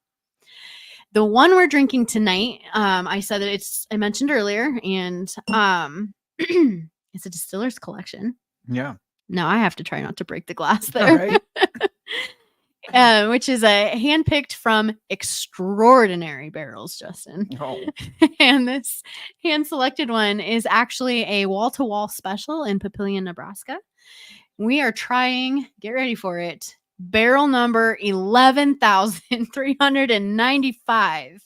The one we're drinking tonight, I said that I mentioned earlier, and it's a distiller's collection. Yeah. No, I have to try not to break the glass All there. right. Which is a handpicked from extraordinary barrels, Justin. Oh, And this hand-selected one is actually a wall-to-wall special in Papillion, Nebraska. We are trying, get ready for it, barrel number 11,395.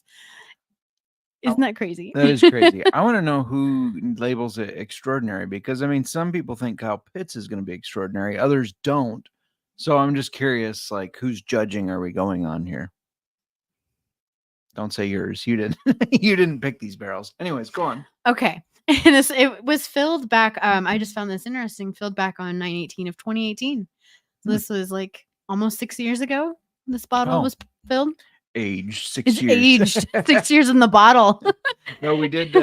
Isn't that crazy? that is crazy. I want to know who labels it extraordinary, because I mean, some people think Kyle Pitts is going to be extraordinary, others don't. So I'm just curious, like, whose judging are we going on here? Don't say yours. You didn't. You didn't pick these barrels. Anyways, go on. Okay. And it was filled back. I just found this interesting. Filled back on 9/18 of 2018. So this was like almost 6 years ago. This bottle was filled. Aged 6 It's years. aged 6 years in the bottle. No, we did.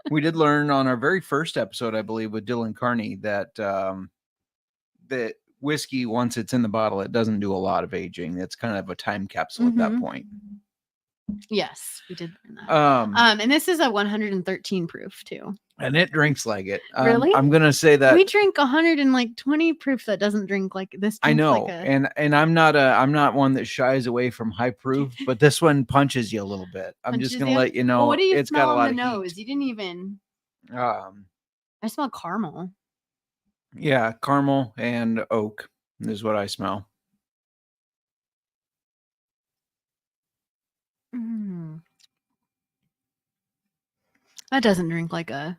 We did learn on our very first episode, I believe, with Dylan Carney, that that whiskey, once it's in the bottle, it doesn't do a lot of aging. It's kind of a time capsule at that Mhm. point. Yes, we did learn that. Um, And this is a 113 proof too. and it drinks like it. Really? I'm gonna say that We drink 120 proof that doesn't drink like this. I drinks know, like a, and I'm not one that shies away from high proof, but this one punches you a little bit. I'm just punches gonna you. let you know Well, what do you it's smell got a lot on the of nose? heat. You didn't even. Um, I smell caramel. yeah, caramel and oak is what I smell. Mm. That doesn't drink like a.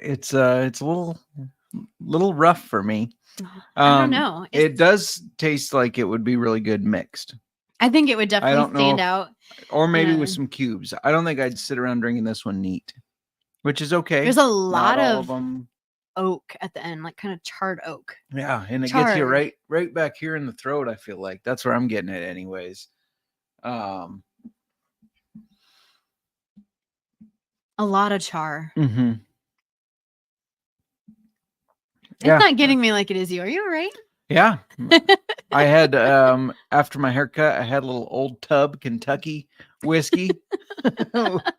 It's a little rough for me. I don't know. It does taste like it would be really good mixed, I think it would don't definitely know stand if- out. or maybe with Yeah. some cubes. I don't think I'd sit around drinking this one neat, which is okay. There's a Not lot all of them. oak at the end, like kind of charred oak. Yeah, and it gets you Charred. right back here in the throat. I feel like that's where I'm getting it, anyways. A lot of char. Mm-hmm. It's Yeah, not getting me like it is you. Are you all right? yeah. I had after my haircut, I had a little Old Tub Kentucky whiskey,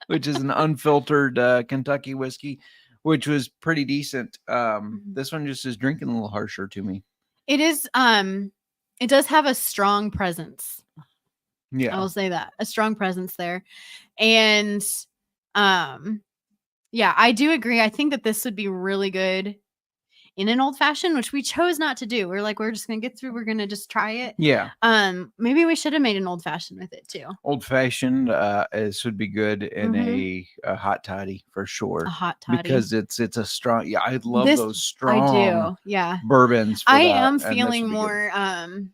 which is an unfiltered Kentucky whiskey, which was pretty decent. This one just is drinking a little harsher to me. It is. It does have a strong presence. Yeah, I will say that, a strong presence there, and yeah, I do agree. I think that this would be really good in an old fashioned, which we chose not to do. We're just gonna get through. We're gonna just try it. yeah. Maybe we should have made an old fashioned with it too. Old fashioned this would be good in a hot toddy for sure. A hot toddy. Because it's a strong. Yeah, I love This- those strong. I do. Yeah. Bourbons. For I that, am and this feeling would be good.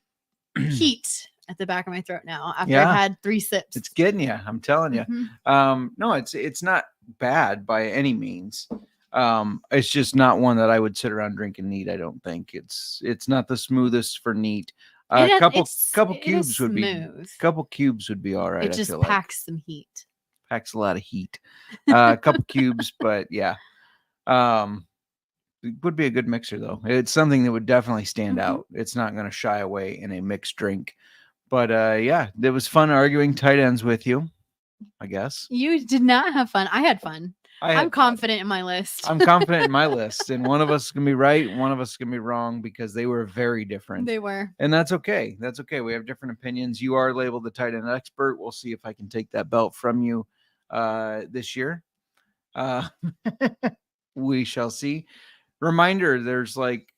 more heat at the back of my throat now after Yeah. I've had 3 sips. It's getting you. I'm telling you. Mhm. No, it's not bad by any means. It's just not one that I would sit around drinking neat. I don't think it's not the smoothest for neat. It is- Couple it is cubes would be smooth. couple cubes would be all right. It just I feel like packs some heat. packs a lot of heat. A couple cubes, but yeah. It would be a good mixer though. It's something that would definitely stand out. It's not going to shy away in a mixed drink. But yeah, it was fun arguing tight ends with you, I guess. You did not have fun. I had fun. I had I'm fun. confident in my list. I'm confident in my list, and one of us is gonna be right, one of us is gonna be wrong because they were very different. They were. And that's okay. That's okay. We have different opinions. You are labeled the tight end expert. We'll see if I can take that belt from you this year. We shall see. Reminder, there's like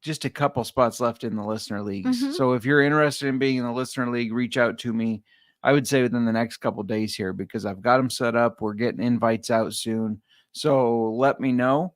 just a couple spots left in the listener leagues. Mhm. So if you're interested in being in the listener league, reach out to me. I would say within the next couple days here because I've got them set up. We're getting invites out soon. So let me know.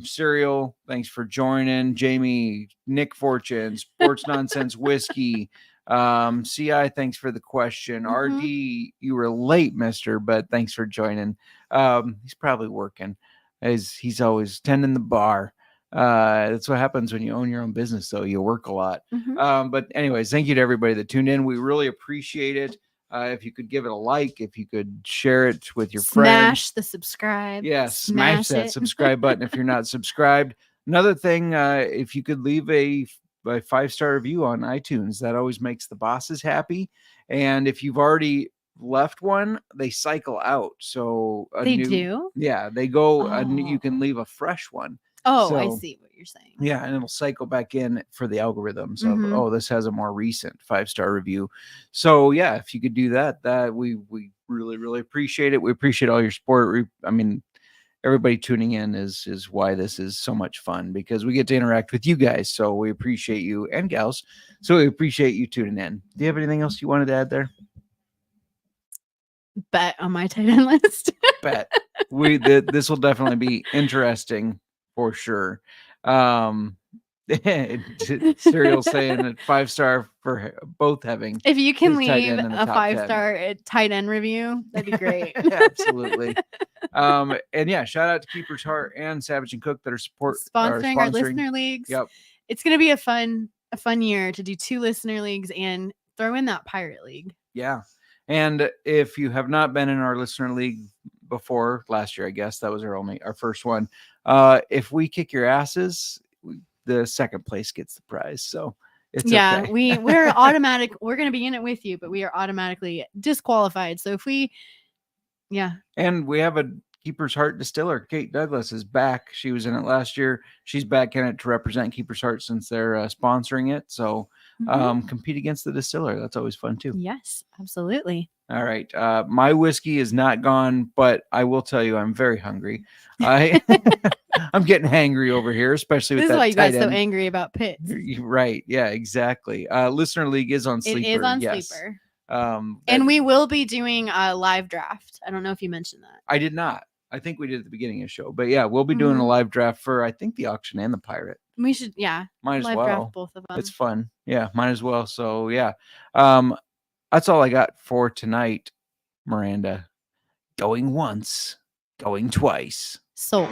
Serial, thanks for joining. Jamie, Nick Fortune, Sports Nonsense Whiskey. CI, thanks for the question. Mhm. RD, you were late, mister, but thanks for joining. He's probably working. He's always tending the bar. That's what happens when you own your own business, though. You work a lot. Mhm. But anyways, thank you to everybody that tuned in. We really appreciate it. If you could give it a like, if you could share it with your friends. Smash the subscribe. Yeah, smash that it. subscribe button if you're not subscribed. Another thing, if you could leave a 5-star review on iTunes, that always makes the bosses happy. And if you've already left one, they cycle out. So They do? Yeah, they go. You Oh. can leave a fresh one. Oh, I So- see what you're saying. Yeah, and it'll cycle back in for the algorithms of Mhm. this has a more recent 5-star review. So yeah, if you could do that, we really appreciate it. We appreciate all your support. I mean, everybody tuning in is why this is so much fun because we get to interact with you guys. So we appreciate you and gals. So we appreciate you tuning in. Do you have anything else you wanted to add there? Bet on my tight end list. Bet this will definitely be interesting for sure. Serial saying that 5-star for both having If you can his tight leave end in the a top 10. 5-star tight end review, that'd be great. Absolutely. And yeah, shout out to Keeper's Heart and Savage and Cook that are Sponsoring our listener leagues. Yep. It's gonna be a fun year to do 2 listener leagues and throw in that pirate league. Yeah. And if you have not been in our listener league before last year, I guess that was our first one. If we kick your asses, the second place gets the prize. So It's Yeah, okay. we're automatic. We're going to be in it with you, but we are automatically disqualified. So if we, yeah, And we have a Keeper's Heart distiller. Kate Douglas is back. She was in it last year. She's back in it to represent Keeper's Heart since they're sponsoring it. So compete against the distiller. That's always fun too. yes, absolutely. All right. My whiskey is not gone, but I will tell you, I'm very hungry. I'm getting hangry over here, especially with This that is why you got tight so end. angry about Pitts. Right. Yeah, exactly. Listener League is on Sleeper. It is on yes. Sleeper. And And we will be doing a live draft. I don't know if you mentioned that. I did not. I think we did at the beginning of the show. But yeah, we'll be doing a live draft for, I think, the auction and the pirate. We should, Might as live well. draft both of them. It's fun. Yeah, might as well. So yeah. That's all I got for tonight, Miranda. Going once, going twice. Sold.